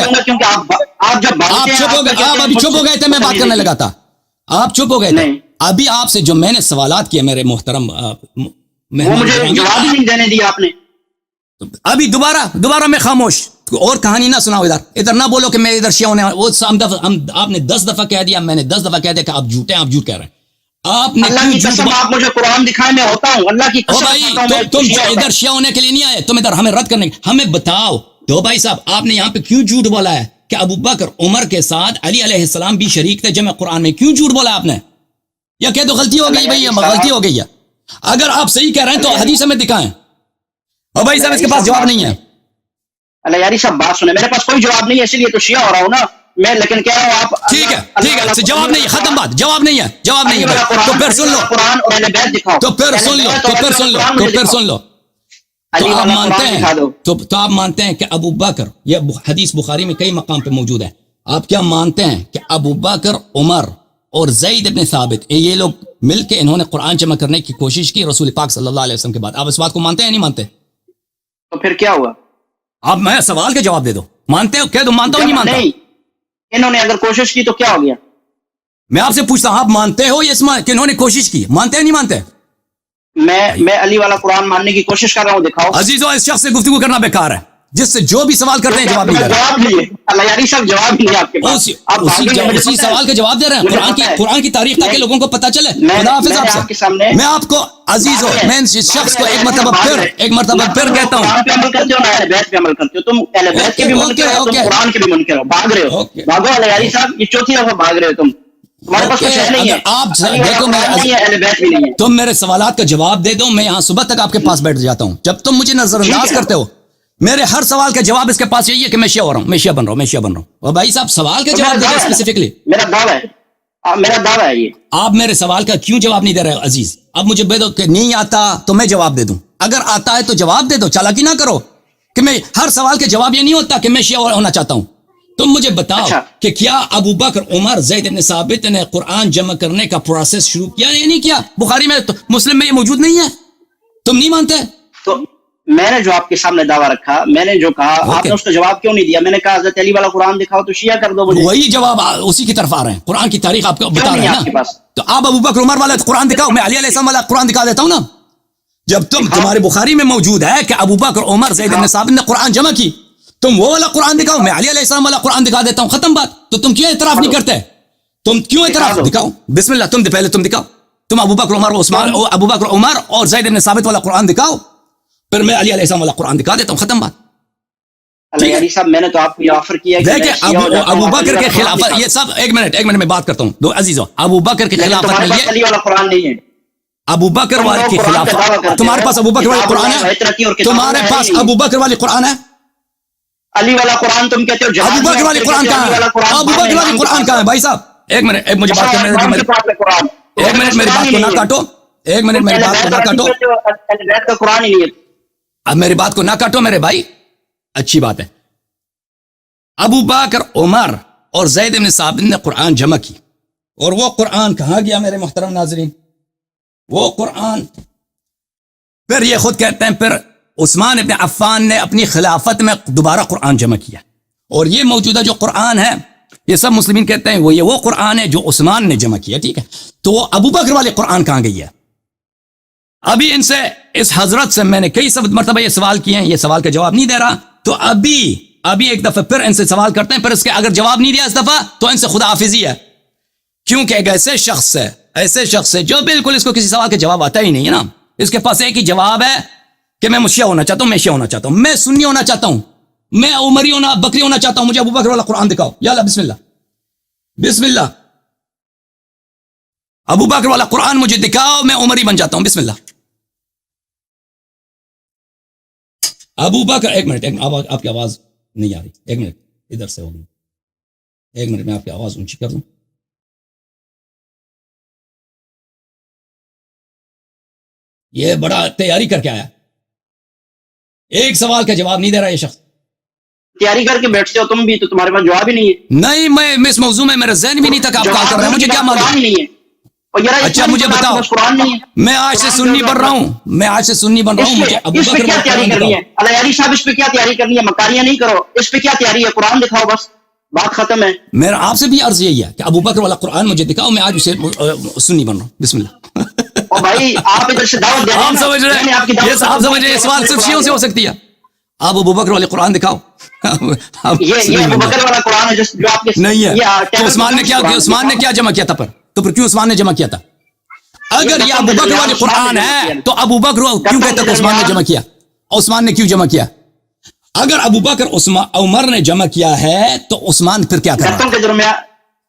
آپ ابھی چپ ہو گئے تھے, میں بات کرنے لگا تھا, آپ چپ ہو گئے تھے. ابھی آپ سے جو میں نے سوالات کیے میرے محترم, مجھے جواب ہی نہیں دینے دیا آپ نے. ابھی دوبارہ میں خاموش, اور کہانی نہ سناؤ, ادھر نہ بولو کہ میں ادھر شیعہ ہونے, وہ آپ نے 10 دفعہ کہہ دیا, میں نے 10 دفعہ کہہ دیا کہ آپ جھوٹے ہیں, آپ جھوٹ کہہ رہے ہیں. آپ نے اللہ کی قسم آپ مجھے قرآن دکھائیں, میں ہوتا ہوں. اللہ کی قسم تم ادھر شیعہ ہونے کے لیے نہیں آئے, تم ادھر ہمیں رد کرنے, ہمیں بتاؤ دو بھائی صاحب, آپ نے یہاں پہ کیوں جھوٹ بولا ہے کہ ابو بکر عمر کے ساتھ علی علیہ السلام بھی شریک تھے جمع قرآن میں؟ کیوں جھوٹ بولا آپ نے؟ یا کہہ دو غلطی ہو گئی بھائی, غلطی ہو گئی ہے. اگر آپ صحیح کہہ رہے ہیں تو حدیث میں دکھائیں. اور بھائی صاحب اس کے پاس جواب نہیں ہے. اللہ یاری صاحب بات سنیں, میرے پاس کوئی جواب نہیں ہے, اسی لیے تو شیعہ ہو رہا ہوں نا میں. لیکن کہہ رہا ہوں آپ ٹھیک ہے, جواب نہیں ہے, ختم بات, جواب نہیں ہے, جواب نہیں ہے. تو پھر سن لو, قرآن اور اہل بیت دکھاؤ, تو پھر سن لو. تو آپ مانتے ہیں, تو آپ مانتے ہیں کہ ابو بکر, یہ حدیث بخاری میں کئی مقام پہ موجود ہے, آپ کیا مانتے ہیں کہ ابو بکر, عمر اور زید بن ثابت یہ لوگ مل کے انہوں نے قرآن جمع کرنے کی کوشش کی رسول پاک صلی اللہ علیہ وسلم کے بعد؟ آپ اس بات کو مانتے ہیں نہیں مانتے؟ تو پھر کیا ہوا؟ آپ میں سوال کا جواب دے دو, مانتے ہو؟ کہہ دو مانتا ہوں, نہیں مانتا. انہوں نے اگر کوشش کی تو کیا ہو گیا؟ میں آپ سے پوچھتا ہوں, آپ مانتے ہو کہ انہوں نے کوشش کی؟ مانتے ہیں نہیں مانتے؟ میں علی والا قرآن ماننے کی کوشش کر رہا ہوں, دکھاؤ. عزیزو, اس شخص سے گفتگو کرنا بیکار ہے, جس سے جو بھی سوال کرتے ہیں جواب نہیں دے رہے. جواب نہیں ہے اللہ یاری صاحب, جواب نہیں ہے آپ کے پاس. اسی سوال کا جواب دے رہے ہیں, قرآن کی تاریخ تاکہ لوگوں کو پتہ چلے. خدا حافظ آپ سے. میں آپ کو عزیزو, میں اس شخص کو ایک مرتبہ پھر کہتا ہوں, قرآن پہ عمل کرتے ہو نا اہل بیت پہ عمل کرتے ہو. تم اہل بیت کے بھی منکر ہو, تم قرآن کے بھی منکر ہو, بھاگ رہے ہو. بھاگو اللہ یاری صاحب, یہ چوتھی دفعہ بھاگ رہے ہو تم. تمہارے پاس کچھ نہیں ہے. آپ دیکھو, تم میرے سوالات کا جواب دے دو, میں یہاں صبح تک آپ کے پاس بیٹھ جاتا ہوں. جب تم مجھے نظر انداز کرتے ہو میرے ہر سوال کا جواب اس کے پاس یہی ہے کہ میں شیعہ ہو رہا ہوں، میں شیعہ بن رہا ہوں، میں شیعہ بن رہا ہوں. اور بھائی صاحب سوال کا تو جواب میرا دے دعویٰ ہے، اسپیسیفکلی. میرا دعویٰ ہے، میرا دعویٰ ہے یہ. آپ میرے سوال کا کیوں جواب نہیں دے رہے عزیز؟ اب مجھے بے دو کہ نہیں آتا تو میں جواب دے دوں. اگر آتا ہے تو جواب دے دو، چالاکی نہ کرو کہ میں ہر سوال کا جواب یہ نہیں ہوتا کہ میں شیعہ ہونا چاہتا ہوں. تم مجھے بتاؤ اچھا. کہ کیا ابو بکر عمر زید بن ثابت نے قرآن جمع کرنے کا پروسیس شروع کیا یا نہیں کیا؟ بخاری میں مسلم میں یہ موجود نہیں ہے، تم نہیں مانتے؟ تو میں نے جو آپ کے سامنے دعویٰ رکھا، میں نے جو کہا، آپ نے اس کا جواب کیوں نہیں دیا؟ میں نے کہا حضرت علی والا قرآن دکھاؤ تو شیعہ کر دو مجھے. وہی جواب اسی کی طرف آ رہے ہیں. قرآن کی تاریخ آپ کو کیوں بتا نہیں رہے ہے ہیں آپ کے نا. پاس؟ تو آپ ابو بکر عمر والا قرآن دکھاؤ، میں علی علیہ السلام والا قرآن دکھا دیتا ہوں نا. جب تمہارے بخاری میں موجود ہے کہ ابو بکر عمر زید بن ثابت نے قرآن جمع کی، تم وہ والا قرآن دکھاؤ، میں علی علیہ السلام والا قرآن دکھا دیتا ہوں، ختم بات. تو تم کیوں اعتراف نہیں کرتے؟ تم کیوں اعتراف دکھاؤ؟ بسم اللہ، تم پہلے تم دکھاؤ، تم ابو بکر عمر عثمان، ابو بکر عمر اور زید بن ثابت والا قرآن دکھاؤ، پھر میں علی علیہ السلام والا قرآن دکھا دیتا ہوں، ختم بات. علی صاحب میں نے تو آپ کو یہ آفر کیا کہ دیکھیں ابو بکر کے خلاف یہ سب، ایک منٹ میں بات کرتا ہوں دو عزیزوں. ابو بکر کے خلاف یہ علی والا قرآن نہیں ہے. ابو بکر والے کے خلاف تمہارے پاس ابو بکر والی قرآن ہے؟ تمہارے پاس ابو بکر والی قرآن ہے؟ علی والا قرآن تم کہتے ہو ابو بکر والی قرآن کہاں ہے؟ ابو بکر والی قرآن کہاں ہے بھائی صاحب؟ ایک منٹ مجھے بات کرنے دو، ایک منٹ میری بات کو نہ کاٹو، ایک منٹ میری بات کو نہ کاٹو، قرآن ہی نہیں ہے. اب میری بات کو نہ کاٹو میرے بھائی، اچھی بات ہے. ابو بکر عمر اور زید بن ثابت نے قرآن جمع کی، اور وہ قرآن کہاں گیا میرے محترم ناظرین؟ وہ قرآن پھر یہ خود کہتے ہیں پھر عثمان ابن عفان نے اپنی خلافت میں دوبارہ قرآن جمع کیا. اور یہ موجودہ جو قرآن ہے، یہ سب مسلمین کہتے ہیں وہ قرآن ہے جو عثمان نے جمع کیا. ٹھیک ہے، تو وہ ابو بکر والے قرآن کہاں گئی ہے؟ ابھی ان سے، اس حضرت سے میں نے کئی مرتبہ یہ سوال کیے ہیں، یہ سوال کا جواب نہیں دے رہا. تو ابھی ایک دفعہ پھر ان سے سوال کرتے ہیں، پھر اس کے اگر جواب نہیں دیا اس دفعہ تو ان سے خدا حافظی ہے. کیونکہ ایک ایسے شخص ہے جو بالکل اس کو کسی سوال کا جواب آتا ہی نہیں ہے نا. اس کے پاس ایک ہی جواب ہے کہ میں شیعہ ہونا چاہتا ہوں، میں شیعہ ہونا چاہتا ہوں، میں سنی ہونا چاہتا ہوں، میں عمری ہونا، بکری ہونا چاہتا ہوں، مجھے ابو بکر والا قرآن دکھاؤ. یا اللہ بسم اللہ، بسم اللہ، ابو بکر والا قرآن مجھے دکھاؤ، میں عمری بن جاتا ہوں، بسم اللہ. ابو بکر، ایک منٹ آپ کی آواز نہیں آ رہی، ایک منٹ ادھر سے ہوگی، ایک منٹ میں آپ کی آواز اونچی کر دوں. یہ بڑا تیاری کر کے آیا، ایک سوال کا جواب نہیں دے رہا یہ شخص. تیاری کر کے بیٹھتے ہو تم بھی، تو تمہارے پاس جواب ہی نہیں ہے. نہیں، میں اس موضوع میں میرا ذہن بھی نہیں تھا کہ آپ کال کر رہے ہیں، مجھے کیا معلوم. نہیں ہے. اچھا مجھے بتاؤ، قرآن نہیں ہے. میں آج سے سنی بن رہا ہوں، مجھے ابو اس پہ بکر کیا والا تیاری قرآن کرنی دکھاؤ. ہے؟ علی صاحب اس پہ کیا تیاری کرنی ہے؟ مکاریاں نہیں کرو، اس پہ کیا تیاری ہے؟ قرآن دکھاؤ، بس بات ختم ہے. میرا آپ سے بھی عرض یہی ہے کہ ابو بکر والا قرآن مجھے دکھاؤ، میں آج اسے سنی بن رہا ہوں، بسم اللہ. اور بھائی آپ ادھر سے دعوت دے رہے ہیں، آپ سمجھ رہے ہیں، یہ آپ سمجھ رہے ہیں، سوال صرف شیعوں سے ہو سکتی ہے. آپ ابو بکر والے قرآن دکھاؤ. یہ ابو بکر والا قرآن ہے جو آپ کے نہیں ہے. تو عثمان نے کیا جمع کیا تھا؟ تو پھر کیوں عثمان نے جمع کیا تھا؟ اگر یہ ابو بکر والی قرآن ہے تو ابو بکر کیوں کہتا کہ عثمان نے جمع کیا؟ عثمان نے کیوں جمع کیا؟ اگر ابو بکر عمر نے جمع کیا ہے تو عثمان پھر کیا کر رہا ہے؟ کے درمیان،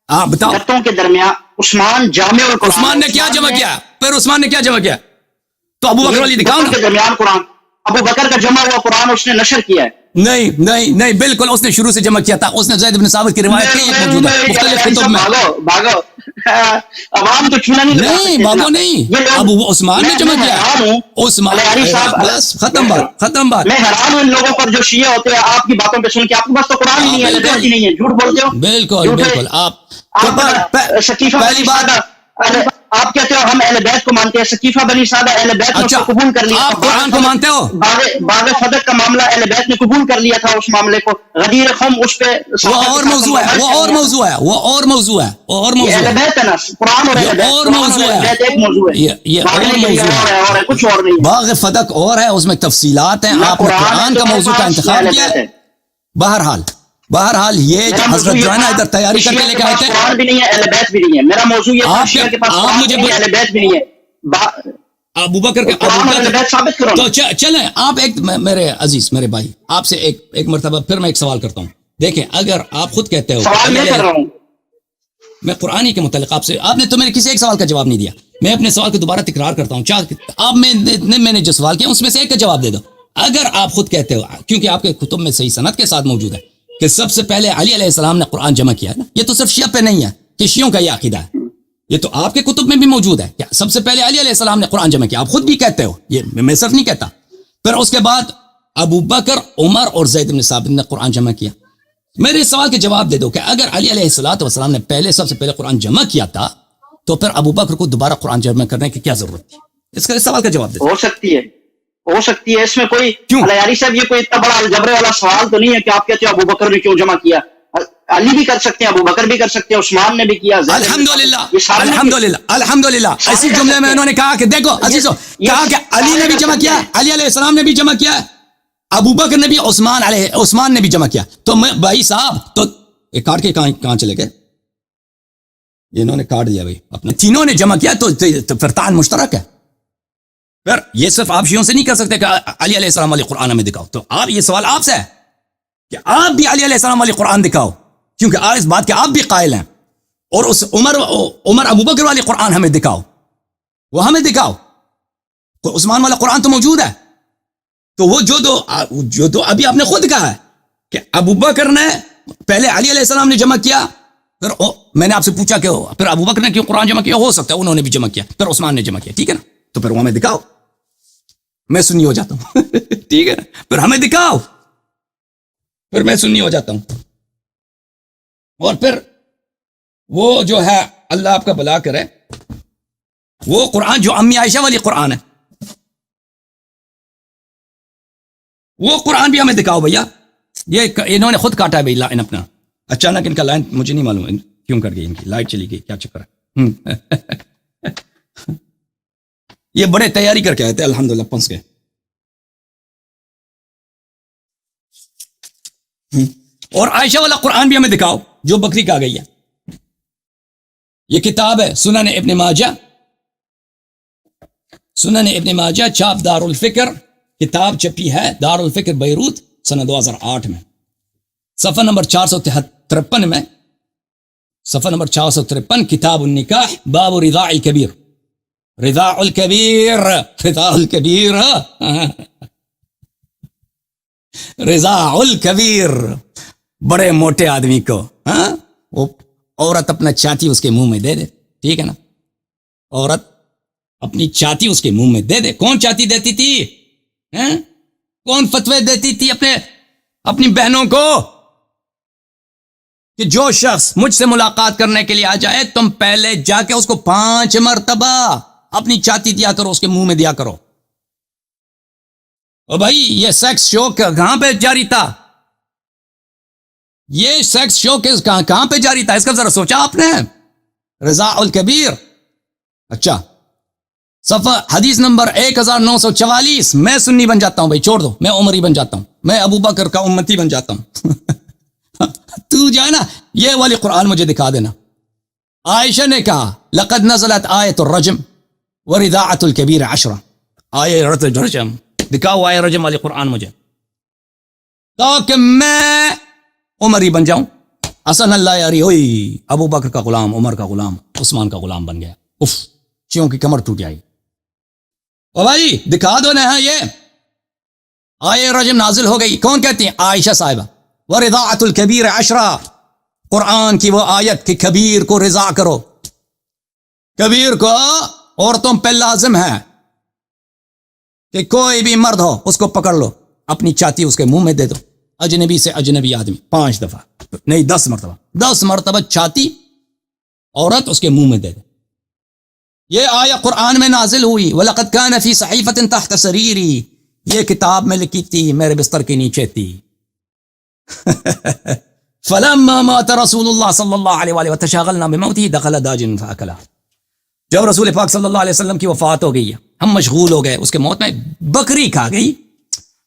ہاں بتاؤ، گتوں کے درمیان عثمان جامع القرآن. عثمان نے کیا جمع کیا؟ پھر عثمان نے کیا جمع کیا؟ تو ابو بکر والی دکھاؤ گتوں کے نا. درمیان قرآن، ابو بکر کا جمع ہوا قرآن اس نے نشر کیا ہے. نہیں بالکل اس نے شروع سے جمع کیا تھا. اس نے زید بن ثابت کی روایت کی موجود ہے مختلف کتب میں. بھاگو عوام تو چھونا نہیں بابو نہیں، ابو عثمان نے جمع کیا. عثمان بس ختم بات. میں حیران ہوں ان لوگوں پر جو شیعہ ہوتے ہیں آپ کی باتوں پہ سن کے. آپ کے پاس تو قرآن نہیں ہے، جھوٹ بولتے ہو. بالکل آپ شکیفہ پہلی بات آپ کہتے ہو ہم اہل بیت کو مانتے ہیں. شکیفہ بنی سعدہ اہل بیت نے قبول کر لیا. آپ قرآن کو مانتے ہو؟ باغ صدق کا معاملہ اہل بیت نے قبول کر لیا تھا. اس معاملے کو غدیر قوم اس پہ وہ اور موضوع ہے. اہل بیت ہے نا، قرآن اور اہل بیت اور موضوع ہے. ایک موضوع ہے، یہ اور موضوع ہے، کچھ اور نہیں. باغ فدق اور ہے، اس میں تفصیلات ہیں. آپ نے قرآن کا موضوع کا انتخاب کیا. بہرحال یہ جو حضرت جو ہے نا ادھر تیاری کر کے لے کے آئے تھے، قرآن بھی نہیں ہے، اہل بیت بھی نہیں ہے. میرا موضوع یہ ہے شیعہ کے پاس قرآن نہیں ہے، اہل بیت بھی نہیں ہے. ابو بکر ثابت کرو. تو چلیں آپ ایک میرے عزیز میرے بھائی آپ سے ایک مرتبہ پھر میں ایک سوال کرتا ہوں. دیکھیں اگر آپ خود کہتے ہو، سوال میں کر رہا ہوں، میں قرآن کے متعلق آپ نے تو میرے کسی ایک سوال کا جواب نہیں دیا. میں اپنے سوال کو دوبارہ تکرار کرتا ہوں، آپ میں نے جو سوال کیا اس میں سے ایک کا جواب دے دو. اگر آپ خود کہتے ہو، کیونکہ آپ کے کتب میں صحیح سند کے ساتھ موجود ہے کہ سب سے پہلے علی علیہ السلام نے قرآن جمع کیا ہے نا، یہ تو صرف شیعہ پہ نہیں ہے کہ شیعوں کا یہ عقیدہ ہے، یہ تو آپ کے کتب میں بھی موجود ہے کہ سب سے پہلے علی علیہ السلام نے قرآن جمع کیا، آپ خود بھی کہتے ہو، یہ میں صرف نہیں کہتا. پھر اس کے بعد ابو بکر، عمر اور زید بن ثابت نے قرآن جمع کیا. میرے اس سوال کے جواب دے دو کہ اگر علی علیہ السلام نے پہلے سب سے پہلے قرآن جمع کیا تھا تو پھر ابو بکر کو دوبارہ قرآن جمع کرنے کی کیا ضرورت تھی؟ اس کا سوال کا جواب دے دو. ہو سکتی ہے اس میں کوئی کیوں؟ علیاری صاحب یہ کوئی اتنا بڑا الجبرے والا سوال تو نہیں ہے کہ آپ کہتے ہو ابو بکر نے کیوں جمع کیا. علی بھی کر سکتے ہیں، ابو بکر بھی کر سکتے ہیں، عثمان نے بھی کیا. الحمدللہ اسی جملے میں انہوں نے کہا کہ دیکھو عزیزو، کہا کہ علی نے بھی جمع کیا، علی علیہ السلام نے بھی جمع کیا، ابو بکر نے بھی، عثمان نے بھی جمع کیا. تو میں بھائی صاحب تو ایک کاٹ کے کہاں چلے گئے؟ انہوں نے کاٹ دیا بھائی اپنے، تینوں نے جمع کیا تو پھر تعین مشترک ہے. پھر یہ صرف آپ شیعوں سے نہیں کر سکتے کہ علی علیہ السلام والی قرآن ہمیں دکھاؤ. تو آپ، یہ سوال آپ سے ہے کہ آپ بھی علی علیہ السلام والی قرآن دکھاؤ، کیونکہ آج اس بات کے آپ بھی قائل ہیں. اور اس عمر ابو بکر والی قرآن ہمیں دکھاؤ، وہ ہمیں دکھاؤ. عثمان والا قرآن تو موجود ہے. تو وہ جو دو ابھی آپ نے خود کہا ہے کہ ابو بکر نے پہلے علی علیہ السلام نے جمع کیا، پھر میں نے آپ سے پوچھا کہ پھر ابو بکر نے کیوں قرآن جمع کیا؟ ہو سکتا ہے انہوں نے بھی جمع کیا، پھر عثمان نے جمع کیا، ٹھیک ہے نا؟ تو پھر وہ ہمیں دکھاؤ. میں سنی ہو جاتا ہوں ٹھیک ہے نا؟ پھر ہمیں دکھاؤ، پھر میں سنی ہو جاتا ہوں. اور پھر وہ جو ہے اللہ آپ کا بھلا کرے، وہ قرآن جو امی عائشہ والی قرآن ہے، وہ قرآن بھی ہمیں دکھاؤ بھیا. یہ انہوں نے خود کاٹا ہے بھائی لائن اپنا. اچانک ان کا لائن مجھے نہیں معلوم کیوں کر گئی، ان کی لائٹ چلی گئی، کیا چکر ہے. یہ بڑے تیاری کر کے آئے تھے، الحمدللہ پنس گئے. اور عائشہ والا قرآن بھی ہمیں دکھاؤ جو بکری کا گئی ہے. یہ کتاب ہے سنن ابن ماجہ، سنن ابن ماجہ، چھاپ دار الفکر، کتاب چھپی ہے دار الفکر بیروت سنہ 2008 میں، صفحہ نمبر 453 میں، صفحہ نمبر 453، کتاب النکاح، باب رضاع الکبیر. رضاع الکبیر، رضاع الکبیر، رضاع الکبیر، بڑے موٹے آدمی کو وہ عورت اپنا چھاتی اس کے منہ میں دے دے، ٹھیک ہے نا؟ عورت اپنی چھاتی اس کے منہ میں دے دے. کون چھاتی دیتی تھی؟ کون فتوے دیتی تھی اپنی بہنوں کو کہ جو شخص مجھ سے ملاقات کرنے کے لیے آ جائے تم پہلے جا کے اس کو 5 مرتبہ اپنی چھاتی دیا کرو، اس کے منہ میں دیا کرو. اور بھائی یہ سیکس شو کہاں پہ جاری تھا؟ یہ سیکس شو کہاں پہ جاری تھا؟ اس کا ذرا سوچا آپ نے؟ رضاع الکبیر. اچھا، صفحہ حدیث نمبر 1944. میں سنی بن جاتا ہوں بھائی، چھوڑ دو، میں عمری بن جاتا ہوں، میں ابو بکر کا امتی بن جاتا ہوں. تو جو ہے نا یہ والی قرآن مجھے دکھا دینا. عائشہ نے کہا لقد نزلت آیت الرجم ورضاعت الکبیر 10. آیت الرجم دکھاؤ، آیت الرجم والی قرآن مجھے، تاکہ میں عمری بن جاؤں. حسن اللہ یاری ہوئی، ابو بکر کا غلام، عمر کا غلام، عثمان کا غلام بن گیا. اف، چیوں کی کمر ٹوٹ جائے. او بھائی دکھا دو نا. یہ آیت رجم نازل ہو گئی، کون کہتی ہیں؟ عائشہ صاحبہ. ورضاعت الکبیر 10، قرآن کی وہ آیت کہ کبیر کو رضا کرو. کبیر کو عورتوں پہ لازم ہے کہ کوئی بھی مرد ہو اس کو پکڑ لو، اپنی چھاتی اس کے منہ میں دے دو. اجنبی سے اجنبی آدمی 5 دفعہ نہیں 10 مرتبہ، 10 مرتبہ چھاتی عورت اس کے منہ میں دے دے. یہ آیت قرآن میں نازل ہوئی. وَلَقَدْ كَانَ فِي صَحِيفَةٍ تَحْتَ سَرِيرِي، یہ کتاب میں لکھی تھی میرے بستر کے نیچے تھی. فَلَمَّا مَاتَ رَسُولُ اللَّهِ صلی اللہ علیہ وآلہ وَتَشَاغَلْنَا بِمَوْتِهِ دَخَلَ دَاجٍ فَأَكَلَهَا. جب رسول پاک صلی اللہ علیہ وسلم کی وفات ہو گئی، ہم مشغول ہو گئے اس کے موت میں، بکری کھا گئی.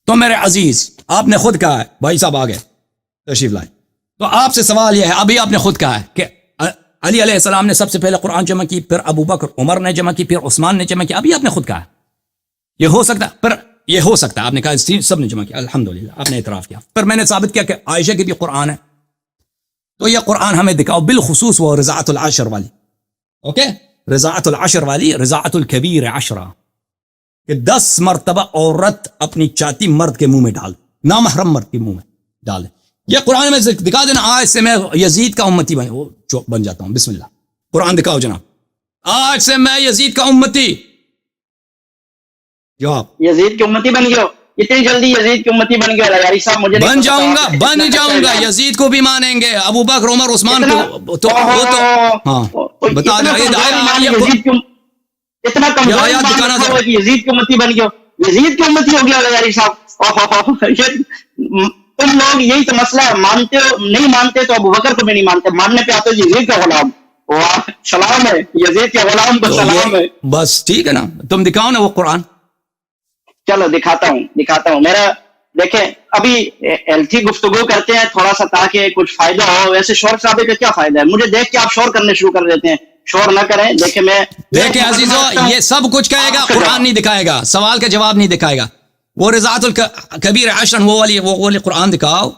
تو میرے عزیز آپ نے خود کہا ہے، بھائی صاحب آ گئے تشریف لائے، تو آپ سے سوال یہ ہے، ابھی آپ نے خود کہا ہے کہ علی علیہ السلام نے سب سے پہلے قرآن جمع کی، پھر ابو بکر عمر نے جمع کی، پھر عثمان نے جمع کی. ابھی آپ نے خود کہا ہے یہ ہو سکتا ہے، پھر یہ ہو سکتا ہے آپ نے کہا سب نے جمع کیا، الحمدللہ آپ نے اعتراف کیا. پھر میں نے ثابت کیا کہ عائشہ کی بھی قرآن ہے. تو یہ قرآن ہمیں دکھاؤ، بالخصوص وہ رضاعت العشر والی. اوکے، رضاعت العشر والی، رضاعت الکبیر 10. کہ 10 مرتبہ عورت اپنی چاتی مرد کے منہ میں ڈال، نامحرم مرد کے منہ میں ڈالے. یہ قرآن میں دکھا دینا. آج سے میں یزید کا امتی بن جاتا ہوں. بسم اللہ، قرآن دکھاؤ جناب. آج سے میں یزید کا امتی. جواب، یزید کی امتی بن گئے ہو؟ اتنی جلدی یزید کی امتی بن گئے یاری صاحب؟ مجھے بن جاؤں گا. یزید کو بھی مانیں گے، ابو بکر عمر عثمان کو تو ہاں بتا دیں. اتنا کمزور یزید کی امتی بن گئے ہو، یزید کی امتی ہو گیا یاری صاحب. تم لوگ یہی تو مسئلہ ہے، مانتے ہو نہیں مانتے تو ابو بکر کو بھی نہیں مانتے، ماننے پہ آتے یزید کا غلام. واہ سلام ہے یزید کے غلام کو سلام ہے. بس ٹھیک ہے نا، تم دکھاؤ نا وہ قرآن. چلو دکھاتا ہوں. میرا دیکھیں ابھی ایلتھی گفتگو کرتے ہیں تھوڑا سا تاکہ کچھ فائدہ ہو. ویسے شور صاحب کا کیا فائدہ ہے؟ مجھے دیکھ کے آپ شور کرنے شروع کر دیتے ہیں. شور نہ کریں. دیکھیں عزیزو، یہ سب کچھ کہے گا، قرآن نہیں دکھائے گا، سوال کا جواب نہیں دکھائے گا. وہ رضاعت الکبیر عشرن وہ والی قرآن دکھاؤ،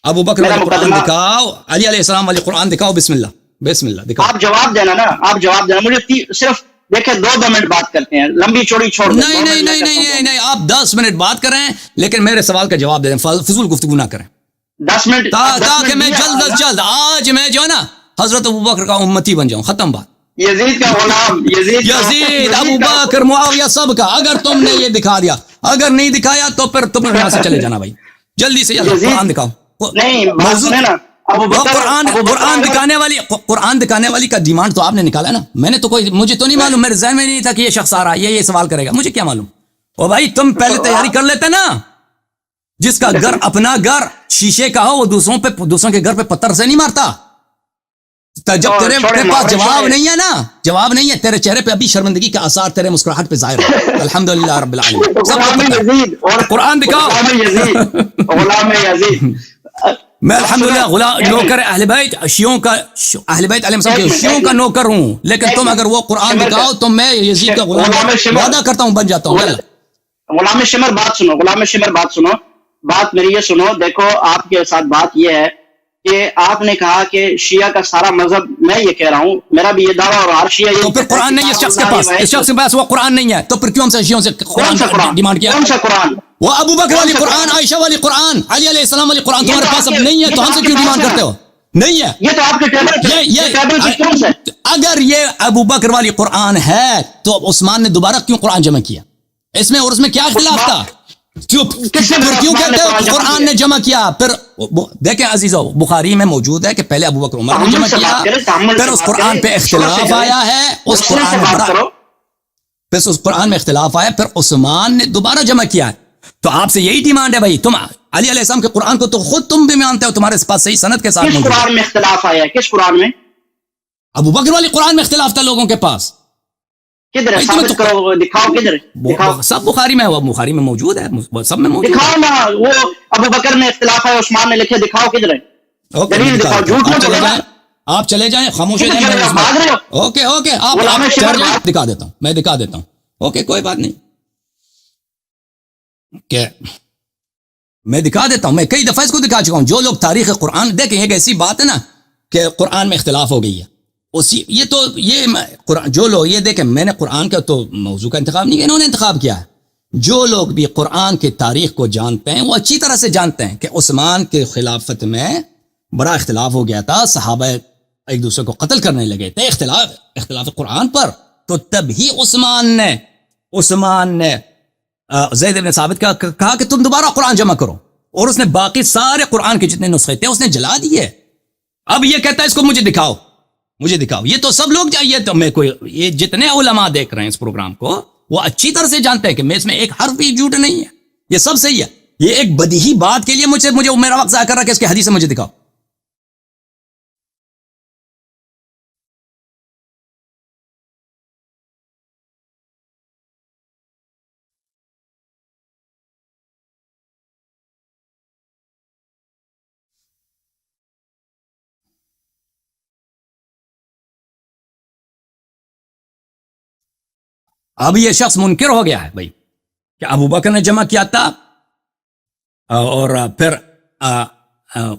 ابو بکر والی قرآن دکھاؤ، علی علیہ السلام والی قرآن دکھاؤ. بسم اللہ دکھاؤ. آپ جواب دینا نا، آپ جواب دینا. مجھے صرف دیکھیں 2 منٹ بات کرتے ہیں، لمبی چوڑی چھوڑ دیں. نہیں، آپ 10 منٹ بات کریں لیکن میرے سوال کا جواب دے دیں، فضول گفتگو نہ کریں. 10 منٹ تاکہ میں جلد آج میں جو ہے نا حضرت ابو بکر کا امتی بن جاؤں. ختم بات. یزید کا غلام، یزید ابو بکر معاویہ سب کا. اگر تم نے یہ دکھا دیا، اگر نہیں دکھایا تو پھر تم یہاں سے چلے جانا بھائی. جلدی سے قرآن دکھاؤ. قرآن دکھانے والی کا ڈیمانڈ تو آپ نے نکالا نا. میں نے تو مجھے تو نہیں معلوم، میرے ذہن میں نہیں تھا کہ یہ شخص آ رہا ہے یہ سوال کرے گا. مجھے کیا معلوم؟ او بھائی تم پہلے تیاری کر لیتے نا. جس کا گھر اپنا گھر شیشے کا ہو وہ دوسروں کے گھر پہ پتھر سے نہیں مارتا. جب تیرے پاس جواب نہیں ہے نا، جواب نہیں ہے، تیرے چہرے پہ ابھی شرمندگی کا آثار تیرے مسکراہٹ پہ ظاہر ہے. الحمدللہ رب العالمین. قرآن دکھاؤ. میں الحمدللہ غلام نوکر اہل بیت شیعوں کا، اہل بیت علیہ السلام کے شیعوں کا نوکر ہوں. لیکن تم اگر وہ قرآن دکھاؤ تو میں یزید کا غلام وعدہ کرتا ہوں بن جاتا ہوں. غلام شمر بات سنو. بات میری یہ سنو. دیکھو آپ کے ساتھ بات یہ ہے کہ آپ نے کہا کہ شیعہ کا سارا مذہب، میں یہ کہہ رہا ہوں، میرا بھی یہ دعویٰ اور ہر شیعہ. تو پھر قرآن نہیں اس شخص کے پاس وہ قرآن نہیں ہے تو پھر کیوں ہم سے شیعوں سے قرآن ڈیمانڈ کیا؟ کون سا قرآن؟ وہ ابو بکر والی قرآن، عائشہ والی قرآن، علی علیہ السلام والی قرآن تمہارے پاس اب نہیں ہے تو ہم سے کیوں ڈیمانڈ کرتے ہو؟ نہیں ہے. یہ تو آپ کے ٹیبل پہ کون سا؟ اگر یہ ابو بکر والی قرآن ہے تو عثمان نے دوبارہ کیوں قرآن جمع کیا؟ اس میں اور اس میں کیا اختلاف تھا؟ کیوں کہتے ہو قرآن نے جمع کیا؟ پھر دیکھیں عزیزو، بخاری میں موجود ہے کہ پہلے ابو بکر عمر نے جمع کیا، پھر اس قرآن پہ اختلاف آیا ہے، اس قرآن میں اختلاف آیا، پھر عثمان نے دوبارہ جمع کیا ہے. تو آپ سے یہی ڈیمانڈ ہے بھائی. تم علی علیہ السلام کے قرآن کو تو خود تم بھی مانتے ہو، تمہارے پاس صحیح سند کے ساتھ. کس قرآن میں اختلاف آیا ہے؟ کس قرآن میں؟ ابو بکر والی قرآن میں اختلاف تھا لوگوں کے پاس. کدھر ہے؟ ثابت کرو، دکھاؤ کدھر ہے. سب بخاری میں ہے، بخاری میں موجود ہے، سب میں موجود ہے. دکھاؤ نا. وہ ابو بکر میں اختلاف ہے، عثمان نے لکھے، دکھاؤ کدھر ہے. آپ چلے جائیں، خاموش ہو جائیں. اوکے آپ دکھا دیتا ہوں، میں دکھا دیتا ہوں. اوکے کوئی بات نہیں، کہ میں دکھا دیتا ہوں. میں کئی دفعہ اس کو دکھا چکا ہوں. جو لوگ تاریخ قرآن دیکھیں، ایک ایسی بات ہے نا کہ قرآن میں اختلاف ہو گئی ہے. جو لوگ یہ دیکھیں، میں نے قرآن کا تو موضوع کا انتخاب نہیں کیا، انہوں نے انتخاب کیا ہے. جو لوگ بھی قرآن کی تاریخ کو جانتے ہیں وہ اچھی طرح سے جانتے ہیں کہ عثمان کے خلافت میں بڑا اختلاف ہو گیا تھا، صحابہ ایک دوسرے کو قتل کرنے لگے تھے اختلاف قرآن پر. تو تب ہی عثمان نے زید بن ثابت کا کہا کہ تم دوبارہ قرآن جمع کرو، اور اس نے باقی سارے قرآن کے جتنے نسخے تھے اس نے جلا دیے. اب یہ کہتا ہے اس کو مجھے دکھاؤ. یہ تو سب لوگ چاہیے. تو میں یہ جتنے علماء دیکھ رہے ہیں اس پروگرام کو وہ اچھی طرح سے جانتے ہیں کہ میں اس میں ایک حرف بھی جھوٹ نہیں ہے، یہ سب صحیح ہے. یہ ایک بدیہی بات کے لیے مجھے میرا وقت ضائع کر رہا ہے کہ اس کی حدیث سے مجھے دکھاؤ. اب یہ شخص منکر ہو گیا ہے بھائی کہ ابو بکر نے جمع کیا تھا اور پھر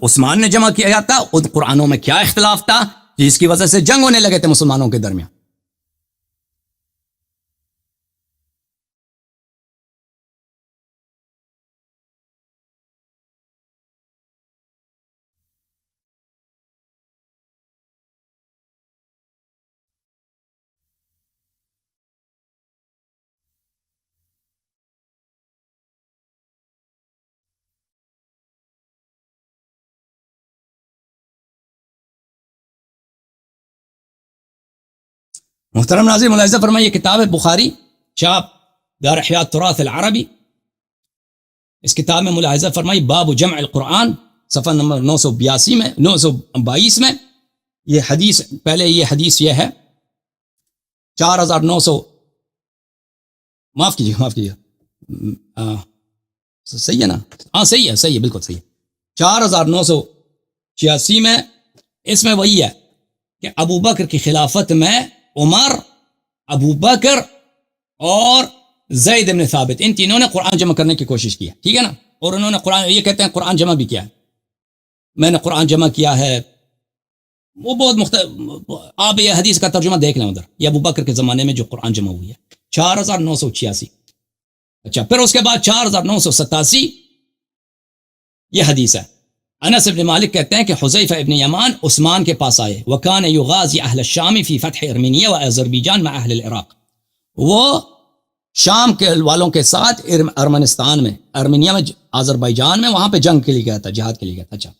عثمان نے جمع کیا تھا. ان قرآنوں میں کیا اختلاف تھا جس کی وجہ سے جنگ ہونے لگے تھے مسلمانوں کے درمیان. محترم ناظرین، ملاحظہ فرمائیے، یہ کتاب ہے بخاری، چھاپ دار احیاء التراث العربی. اس کتاب میں ملاحظہ فرمائیے باب جمع القرآن، صفحہ نمبر 982 میں 922 میں یہ حدیث، پہلے یہ حدیث یہ ہے 4900، معاف کیجیے صحیح ہے نا؟ ہاں صحیح ہے بالکل صحیح ہے. 4986 میں اس میں وہی ہے کہ ابو بکر کی خلافت میں عمر، ابو بکر اور زید بن ثابت، ان تینوں نے قرآن جمع کرنے کی کوشش کی ہے، ٹھیک ہے نا؟ اور انہوں نے قرآن، یہ کہتے ہیں قرآن جمع بھی کیا ہے، میں نے قرآن جمع کیا ہے. وہ بہت مختلف، آپ یہ حدیث کا ترجمہ دیکھ لیں ادھر، یہ ابو بکر کے زمانے میں جو قرآن جمع ہوئی ہے 4986. اچھا، پھر اس کے بعد 4987 یہ حدیث ہے. انس بن مالک کہتے ہیں کہ حذیفہ ابن یمان عثمان کے پاس آئے، وکان یغازی اہل الشام فی فتح ارمینیہ و آذربائیجان مع اہل العراق. وہ شام کے والوں کے ساتھ ارمنستان میں، ارمینیا میں، آذربائیجان میں، وہاں پہ جنگ کے لیے گیا تھا، جہاد کے لیے گیا تھا. اچھا،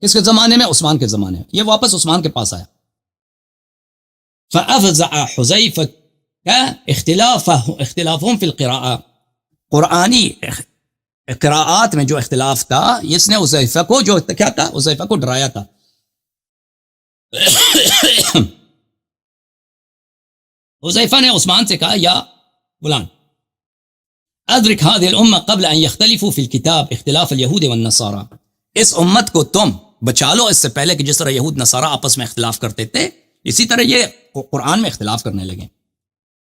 اس کے زمانے میں، عثمان کے زمانے میں، یہ واپس عثمان کے پاس آیا. فافزع حذیفہ اختلافهم فی القراءة، قرآنی قراءات میں جو اختلاف تھا، اس نے حذیفہ کو، جو کیا تھا، حذیفہ کو ڈرایا تھا. حذیفہ نے عثمان سے کہا، یا فلان ادرک هذه الامه قبل ان يختلفوا في الكتاب اختلاف اليهود والنصارى، اس امت کو تم بچا لو اس سے پہلے کہ جس طرح یہود نصارہ آپس میں اختلاف کرتے تھے، اسی طرح یہ قرآن میں اختلاف کرنے لگے.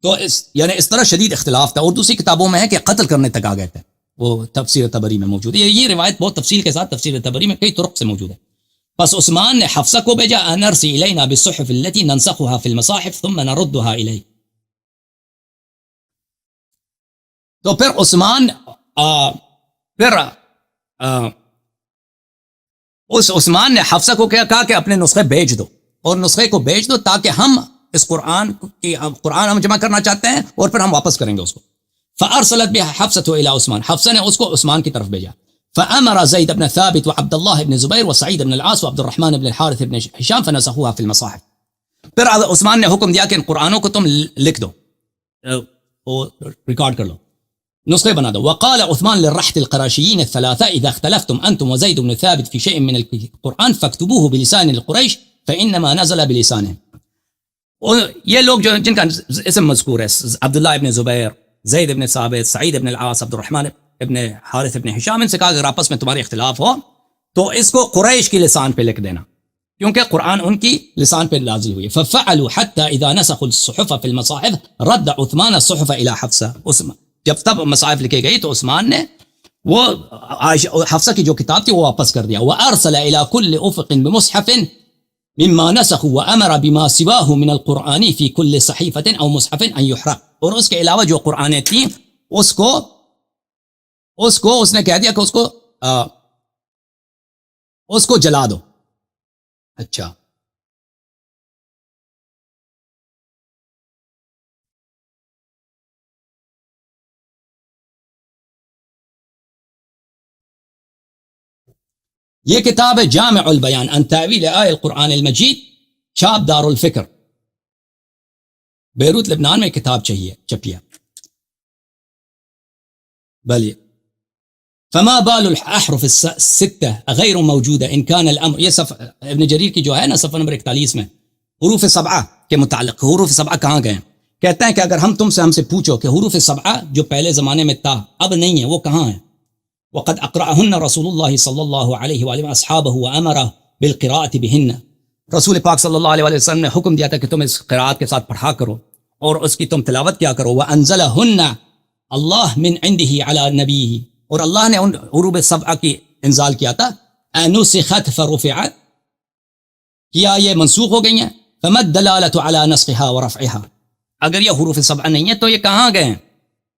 تو یعنی اس طرح شدید اختلاف تھا، اور دوسری کتابوں میں ہے کہ قتل کرنے تک آ گئے تھے. وہ تفسیر طبری میں موجود ہے، یہ روایت بہت تفصیل کے ساتھ تفسیر طبری میں کئی طرق سے موجود ہے. پس عثمان نے حفصہ کو بھیجا، انرسی الینا بالصحف التي ننسخها في المصاحف ثم نردها الیہ. تو پھر عثمان اس عثمان نے حفصہ کو کہا کہ اپنے نسخے بھیج دو، اور نسخے کو بھیج دو تاکہ ہم اس قرآن ہم جمع کرنا چاہتے ہیں، اور پھر ہم واپس کریں گے اس کو. فارسلت بها حفصة الى عثمان، حفصہ نے اس کو عثمان کی طرف بھیجا. فامر زید بن ثابت وعبد الله بن زبیر وسعید بن العاص وعبد الرحمن بن الحارث بن ہشام فنسخوها في المصاحف. پھر عثمان نے حکم دیا کہ ان قرآنوں کو تم لکھ دو، ریکارڈ کر لو، نسخے بنا دو. وقال عثمان للرحت القراشيين الثلاثه اذا اختلفتم انتم وزيد بن ثابت في شيء من القرآن فاكتبوه بلسان القريش فانما نزل بلسانهم. یہ لوگ جو جن کا اسم مذکور ہے، عبداللہ ابن زبیر، زید ابن ثابت، سعید ابن العاص، عبد الرحمن ابن حارث ابن ہشام، ان سے کہا اگر آپس میں تمہارے اختلاف ہو تو اس کو قریش کی لسان پہ لکھ دینا، کیونکہ قرآن ان کی لسان پہ نازل ہوئی. ففعلوا حتى اذا نسخوا الصحف في المصاحف رد عثمان الصحف الى حفصہ. جب تب مصاحف لکھے گئی تو عثمان نے وہ حفصہ کی جو کتاب تھی وہ واپس کر دیا. وارسل الى كل افق بمصحف مما نسخوا وامر بما سواه من القرآن في كل صحيفة او مصحف ان يحرق. اور اس کے علاوہ جو قرآنیں تھیں اس کو اس نے کہہ دیا کہ اس کو جلا دو. اچھا، یہ کتاب ہے جامع البیان عن تاویل آیہ القرآن المجید، چھاپ دار الفکر، بیروت لبنان میں کتاب چھپی ہے. بلی فما بال الاحرف الستة غیر موجودہ ان کان الامر، یہ ابن جریر کی جو ہے نا صفحہ نمبر 41 میں حروف سبعہ کے متعلق، حروف سبعہ کہاں گئے ہیں؟ کہتے ہیں کہ اگر ہم ہم سے پوچھو کہ حروف سبعہ جو پہلے زمانے میں تھا اب نہیں ہے، وہ کہاں ہیں؟ وقد اقرأهن رسول اللہ صلی اللہ علیہ وآلہ واصحابہ وامرہ بالقراءۃ بہن، رسول پاک صلی اللہ علیہ وسلم نے حکم دیا تھا کہ تم اس قراءت کے ساتھ پڑھا کرو اور اس کی تم تلاوت کیا کرو. وانزلہن اللہ من عنده علی نبیہ، اور اللہ نے ان حروف سبعہ کی انزال کیا تھا. انسخت فرفعت، کیا یہ منسوخ ہو گئی ہیں. فما الدلالۃ علی نسخها ورفعها، اگر یہ حروف سبعہ نہیں ہے تو یہ کہاں گئے ہیں؟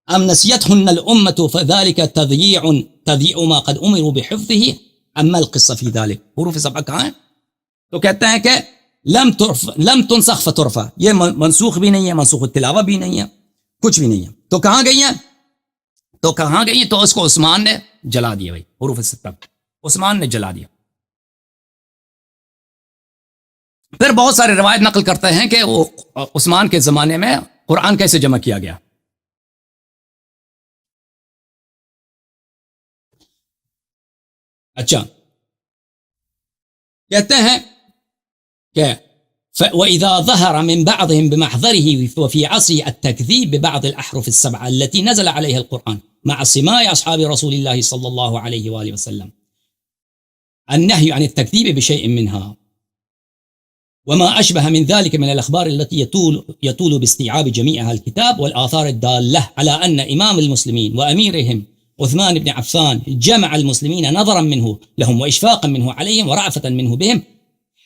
ام نسیتهن الامة فذلك تضييع ما قد امروا بحفظه اما القصة في ذلك. حروف سبعہ کہاں ہیں؟ تو کہتے ہیں کہ لم تنسخ فترفع، یہ منسوخ بھی نہیں ہے، منسوخ التلاوہ بھی نہیں ہے، کچھ بھی نہیں ہے. تو کہاں گئی ہیں؟ تو اس کو عثمان نے جلا دیا. بھائی حروف سبعہ عثمان نے جلا دیا. پھر بہت سارے روایت نقل کرتے ہیں کہ وہ عثمان کے زمانے میں قرآن کیسے جمع کیا گیا. اچھا کہتے ہیں کہ وَإِذَا ظَهَرَ مِن بَعْضِهِمْ بِمَحْضَرِهِ وَفِي عَصْرِهِ التَّكْذِيبِ بِبَعْضِ الْأَحْرُفِ السَّبْعَةِ الَّتِي نَزَلَ عَلَيْهَا الْقُرْآنُ مع سماع أصحاب رسول الله صلى الله عليه وآله وسلم النهي عن التكذيب بشيء منها وما أشبه من ذلك من الأخبار التي يطول باستيعاب جميعها الكتاب والآثار الدالة على أن إمام المسلمين وأميرهم عثمان بن عفان جمع المسلمين نظرا منه لهم وإشفاقا منه عليهم ورأفة منه بهم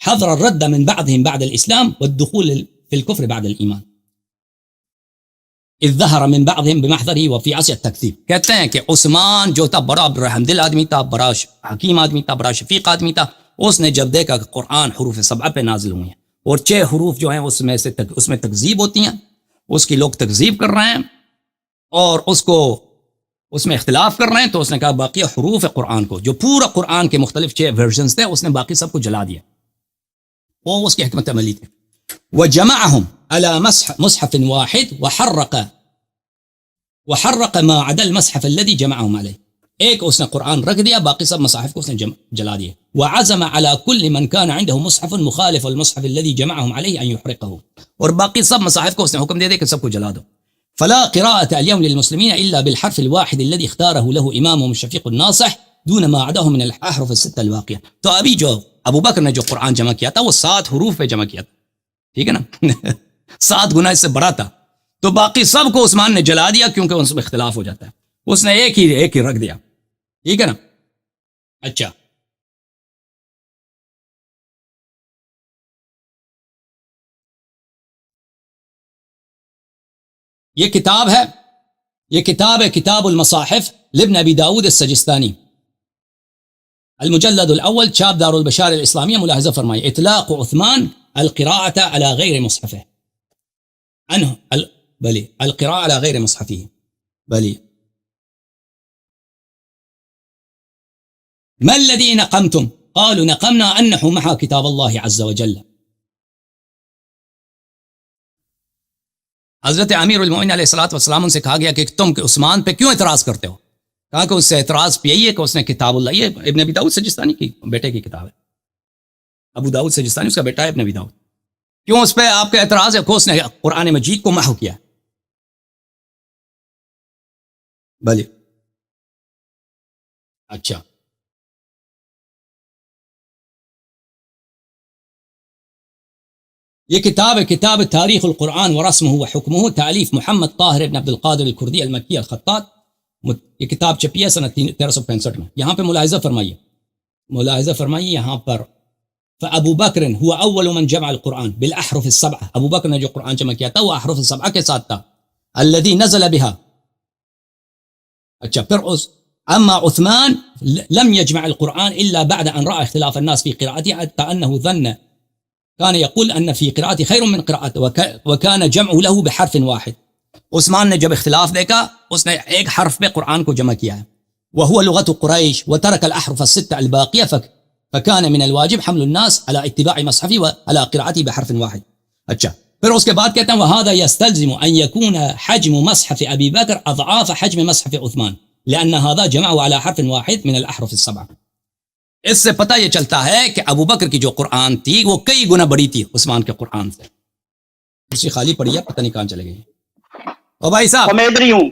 حذر الرد من بعضهم بعد الإسلام والدخول في الكفر بعد الإيمان اذ ظهر من بعضهم بمحضره وفي عصر التكذيب. کہتے ہیں کہ عثمان جو تھا بڑا رحم دل آدمی تھا, بڑا حکیم آدمی تھا, بڑا شفیق آدمی تھا, اس نے جب دیکھا کہ قرآن حروف سبعہ پہ نازل ہوئے ہیں اور 6 حروف جو ہیں اس میں تکذیب ہوتی ہیں, اس کی لوگ تکذیب کر رہے ہیں اور اس میں اختلاف کر رہے ہیں, تو اس نے کہا باقی حروف قرآن کو, جو پورا قرآن کے مختلف 6 ورژنز تھے, اس نے باقی سب کو جلا دیا. وہ اس کی حکمت عملی تھی. وجمعهم على مصحف واحد وحرق ما عدا المصحف الذي جمعهم عليه. ایک اس نے قرآن رکھ دیا, باقی سب مصاحف کو اس نے جلا دیا. وعزم على كل من كان عنده مصحف مخالف المصحف الذي جمعهم عليه ان يحرقه. اور باقی سب مصاحف کو اس نے حکم دے دیا کہ سب کو جلا دو. فلا قراءة اليوم للمسلمين الا بالحرف الواحد الذي اختاره له امامهم الشفيق الناصح دون ما عداه من الاحرف الستة الباقية. تو ابھی جو ابو بکر نے جو قرآن جمع کیا تھا وہ 7 حروف پہ جمع کیا تھا, ٹھیک ہے نا, 7 گنا اس سے بڑا تھا. تو باقی سب کو عثمان نے جلا دیا کیونکہ ان سے اختلاف ہو جاتا ہے. اس نے ایک ہی رکھ دیا, ٹھیک ہے نا. اچھا یہ کتاب ہے کتاب المصاحف لابن ابی داود السجستانی, المجلد الاول, چھاپ دار البشار الاسلامیہ. ملاحظہ فرمائیے, اطلاق عثمان القراءة على غير مصحفه عنه بلي القراءة على غير مصحفه بلي. ما الذي نقمتم؟ قالوا نقمنا أنه محى كتاب الله عز وجل. حضرت امیر المؤمنین علیہ الصلوۃ والسلام ان سے کہا گیا کہ تم عثمان پہ کیوں اعتراض کرتے ہو؟ کہا کہ اس سے اعتراض یہی ہے کہ اس نے کتاب اللہ, یہ ابن ابی داؤد سجستانی کی بیٹے کی کتاب ہے, ابو داؤد سجستانی اس کا بیٹا ہے ابن ابی داؤد. کیوں اس پہ آپ کا اعتراض ہے کہ اس نے قرآن مجید کو محو کیا؟ بھلے اچھا یہ کتاب ہے, کتاب تاریخ القرآن ورسمه وحکمه, تالیف محمد طاہر ابن عبد القادر الکردی المکی الخطاط. یہ کتاب چھپی ہے سنہ 1365 میں. یہاں پہ ملاحظہ فرمائیے یہاں پر فابو بکر هو اول من جمع القرآن بالاحرف السبعہ. ابو بکر نے جو قرآن جمع کیا تھا وہ احرف السبعہ کے ساتھ تھا. الذي نزل بها. اچھا پھر اما عثمان لم يجمع القرآن الا بعد ان راى اختلاف الناس في قراءته حتى انه ظن كان يقول ان في قراءته خير من قراءته وكان جمع له بحرف واحد. عثمان نے جب اختلاف دیکھا اس نے ایک حرف پہ قرآن کو جمع کیا ہے, وهو لغة قریش, وترك الاحرف الستة الباقية فكان من الواجب حمل الناس على اتباع مصحفه وعلى قراءته بحرف واحد. اچھا پھر اس کے بعد کہتے ہیں وهذا يستلزم ان يكون حجم مصحف ابي بكر اضعاف حجم مصحف عثمان لان هذا جمعه على حرف واحد من الاحرف السبعه. اس سے پتہ یہ چلتا ہے کہ ابو بکر کی جو قرآن تھی وہ کئی گنا بڑی تھی عثمان کے قرآن سے. کرسی خالی پڑی ہے, پتہ نہیں کہاں چلے گئی. او بھائی صاحب میں ادھر ہی ہوں.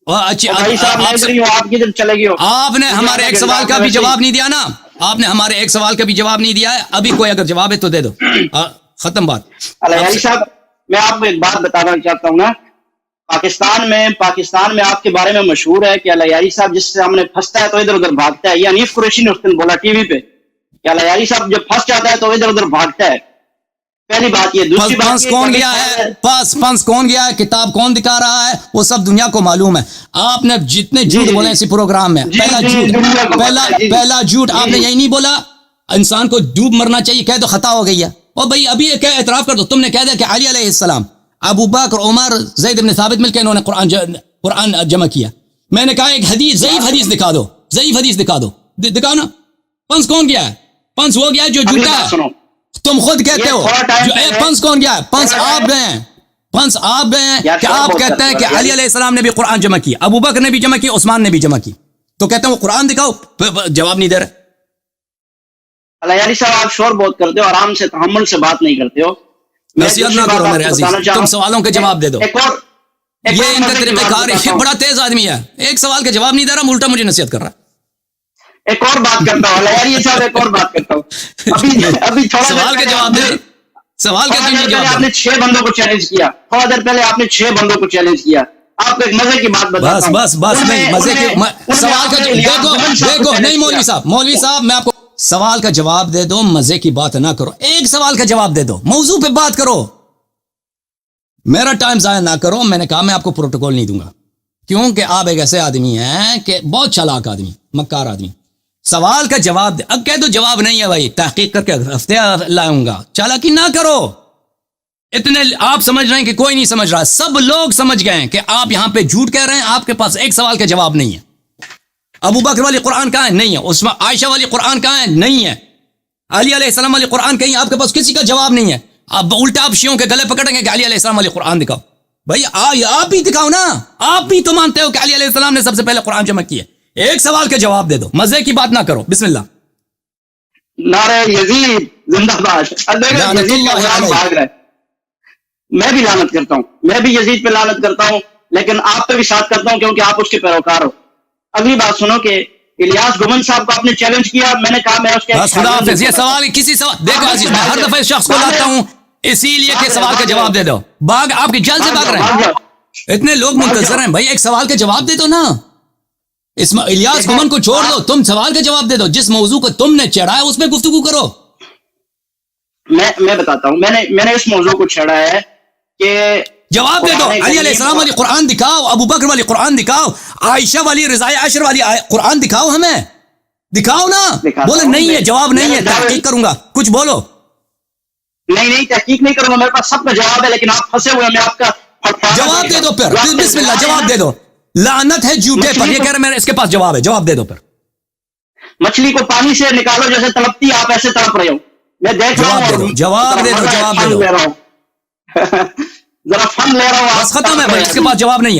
اچھا بھائی صاحب میں ادھر ہی ہوں, آپ کدھر چلے گئے ہو؟ آپ نے ہمارے ایک سوال کا بھی جواب نہیں دیا نا, آپ نے ہمارے ایک سوال کا بھی جواب نہیں دیا ہے. ابھی کوئی اگر جواب ہے تو دے دو, ختم بات. علی صاحب میں آپ کو ایک بات بتانا چاہتا ہوں نا, پاکستان میں آپ کے بارے میں مشہور ہے کہ علیاری صاحب جس سے ہم نے پھنستا ہے تو ادھر ادھر بھاگتا ہے. یہ انیف قریشی نے اس دن بولا ٹی وی پہ کہ علیاری صاحب جب پھنس جاتا ہے تو ادھر ادھر بھاگتا ہے. پہلی بات یہ. دوسری بات پھنس کون گیا ہے, پھنس کون گیا ہے, کتاب کون دکھا رہا ہے, وہ سب دنیا کو معلوم ہے. آپ نے جتنے جھوٹ بولے اسی پروگرام میں, پہلا جھوٹ آپ نے یہی نہیں بولا انسان کو ڈوب مرنا چاہیے, کہہ دو خطا ہو گئی ہے. اور بھائی ابھی اعتراف کر دو, تم نے کہہ دیا کہ علی علیہ السلام, ابو بکر, عمر, زید بن ثابت مل کے انہوں نے قرآن جمع کیا. میں نے کہا ایک حدیث, ضعیف حدیث دکھا دو, دکھاؤ نا. پنس کون گیا ہے؟ پنس وہ گیا ہے جو جھوٹا ہے. تم خود کہتے ہو جو پنس کون گیا ہے؟ پنس آپ گئے ہیں، پنس آپ گئے ہیں کہ آپ کہتے ہیں کہ علی علیہ السلام نے بھی قرآن جمع کی، ابو بکر نے بھی جمع کی، عثمان نے بھی جمع کی، تو کہتے ہیں وہ قرآن دکھاؤ، جواب نہیں دے رہے۔ یاری صاحب آپ شور بہت کرتے ہو، آرام سے تحمل سے بات نہیں کرتے ہو۔ نصیحت نہ کرو میرے عزیز، تم سوالوں کے جواب دے دو۔ یہ ان کا طریقہ کار ہے، یہ بڑا تیز آدمی ہے، ایک سوال کا جواب نہیں دے رہا، الٹا مجھے نصیحت کر رہا ہے۔ ایک اور بات کرتا ہوں یاری صاحب، ایک اور بات کرتا ہوں، ابھی تھوڑا سوال کا جواب دے، سوال کا جواب آپ نے 6 بندوں کو چیلنج کیا، تھوڑا دیر پہلے آپ نے 6 بندوں کو چیلنج کیا۔ آپ کو ایک مزے کی بات بتاتا ہوں، بس نہیں، مزے کے سوال کا دیکھو نہیں مولوی صاحب میں آپ کو سوال کا جواب دے دو، مزے کی بات نہ کرو، ایک سوال کا جواب دے دو، موضوع پہ بات کرو، میرا ٹائم ضائع نہ کرو۔ میں نے کہا میں آپ کو پروٹوکول نہیں دوں گا، کیونکہ آپ ایک ایسے آدمی ہیں کہ بہت چالاک آدمی، مکار آدمی۔ سوال کا جواب دے، اب کہہ دو جواب نہیں ہے بھائی، تحقیق کر کے ہفتے لاؤں گا، چالاکی نہ کرو۔ اتنے آپ سمجھ رہے ہیں کہ کوئی نہیں سمجھ رہا، سب لوگ سمجھ گئے ہیں کہ آپ یہاں پہ جھوٹ کہہ رہے ہیں، آپ کے پاس ایک سوال کا جواب نہیں ہے۔ ابو بکر والی قرآن کہاں ہے؟ نہیں ہے۔ عثمان عائشہ والی قرآن کہاں ہے؟ نہیں ہے۔ علی علیہ السلام والی قرآن کہیں؟ آپ کے پاس کسی کا جواب نہیں ہے۔ اب الٹا آپ شیعوں کے گلے پکڑیں گے کہ علی علیہ السلام والی قرآن دکھاؤ، بھائی آپ ہی دکھاؤ نا، آپ بھی تو مانتے ہو کہ علی علیہ السلام نے سب سے پہلے قرآن جمع کی ہے، ایک سوال کا جواب دے دو، مزے کی بات نہ کرو۔ بسم اللہ۔ نعرہ یزید زندہ باد۔ لعنت اللہ علیہ۔ میں بھی لعنت کرتا ہوں، میں بھی یزید پہ لعنت کرتا ہوں، لیکن آپ پہ بھی ساتھ کرتا ہوں کیونکہ آپ اس کے پیروکار ہو۔ اگلی بات سنو کہ الیاس گمن صاحب کو آپ نے چیلنج کیا، میں نے کہا میں اس کے بس خدا حافظ۔ یہ سوال کسی سوال دیکھو عزیز، میں ہر دفعہ اس شخص کو لاتا ہوں اسی لیے کہ سوال کا جواب دے دو۔ باغ آپ کی جلد سے بھاگ رہے ہیں، اتنے لوگ منتظر ہیں، بھائی ایک سوال کا جواب دے دو نا۔ الیاس گمن کو چھوڑ دو، تم سوال کا جواب دے دو، جس موضوع کو تم نے چھیڑا ہے اس پہ گفتگو کرو۔ میں بتاتا ہوں، میں نے اس موضوع کو چھیڑا ہے کہ جواب دے دو۔ علی علیہ السلام والی قرآن دکھاؤ، ابو بکر والی قرآن دکھاؤ، عائشہ والی رضاء عشر والی قرآن دکھاؤ، ہمیں دکھاؤ نا۔ بولے نہیں ہے، جواب نہیں ہے، تحقیق کروں گا، کچھ بولو۔ نہیں تحقیق نہیں کروں گا، میرے پاس سب کا جواب ہے، لیکن آپ پھنسے ہوئے ہیں، میں آپ کا جواب دے دو پھر، بسم اللہ جواب دے دو۔ لعنت ہے جھوٹے پر، یہ کہہ رہے میرے اس کے پاس جواب ہے، جواب دے دو پھر۔ مچھلی کو پانی سے نکالو جیسے تڑپتی، آپ ایسے تڑپ رہے ہو، میں دیکھ رہا ہوں۔ جواب دے دو، جواب دے دو۔ ذرا فن لے رہا ہوں، بس ختم ہے بھائی، اس کے پاس جواب نہیں ہے۔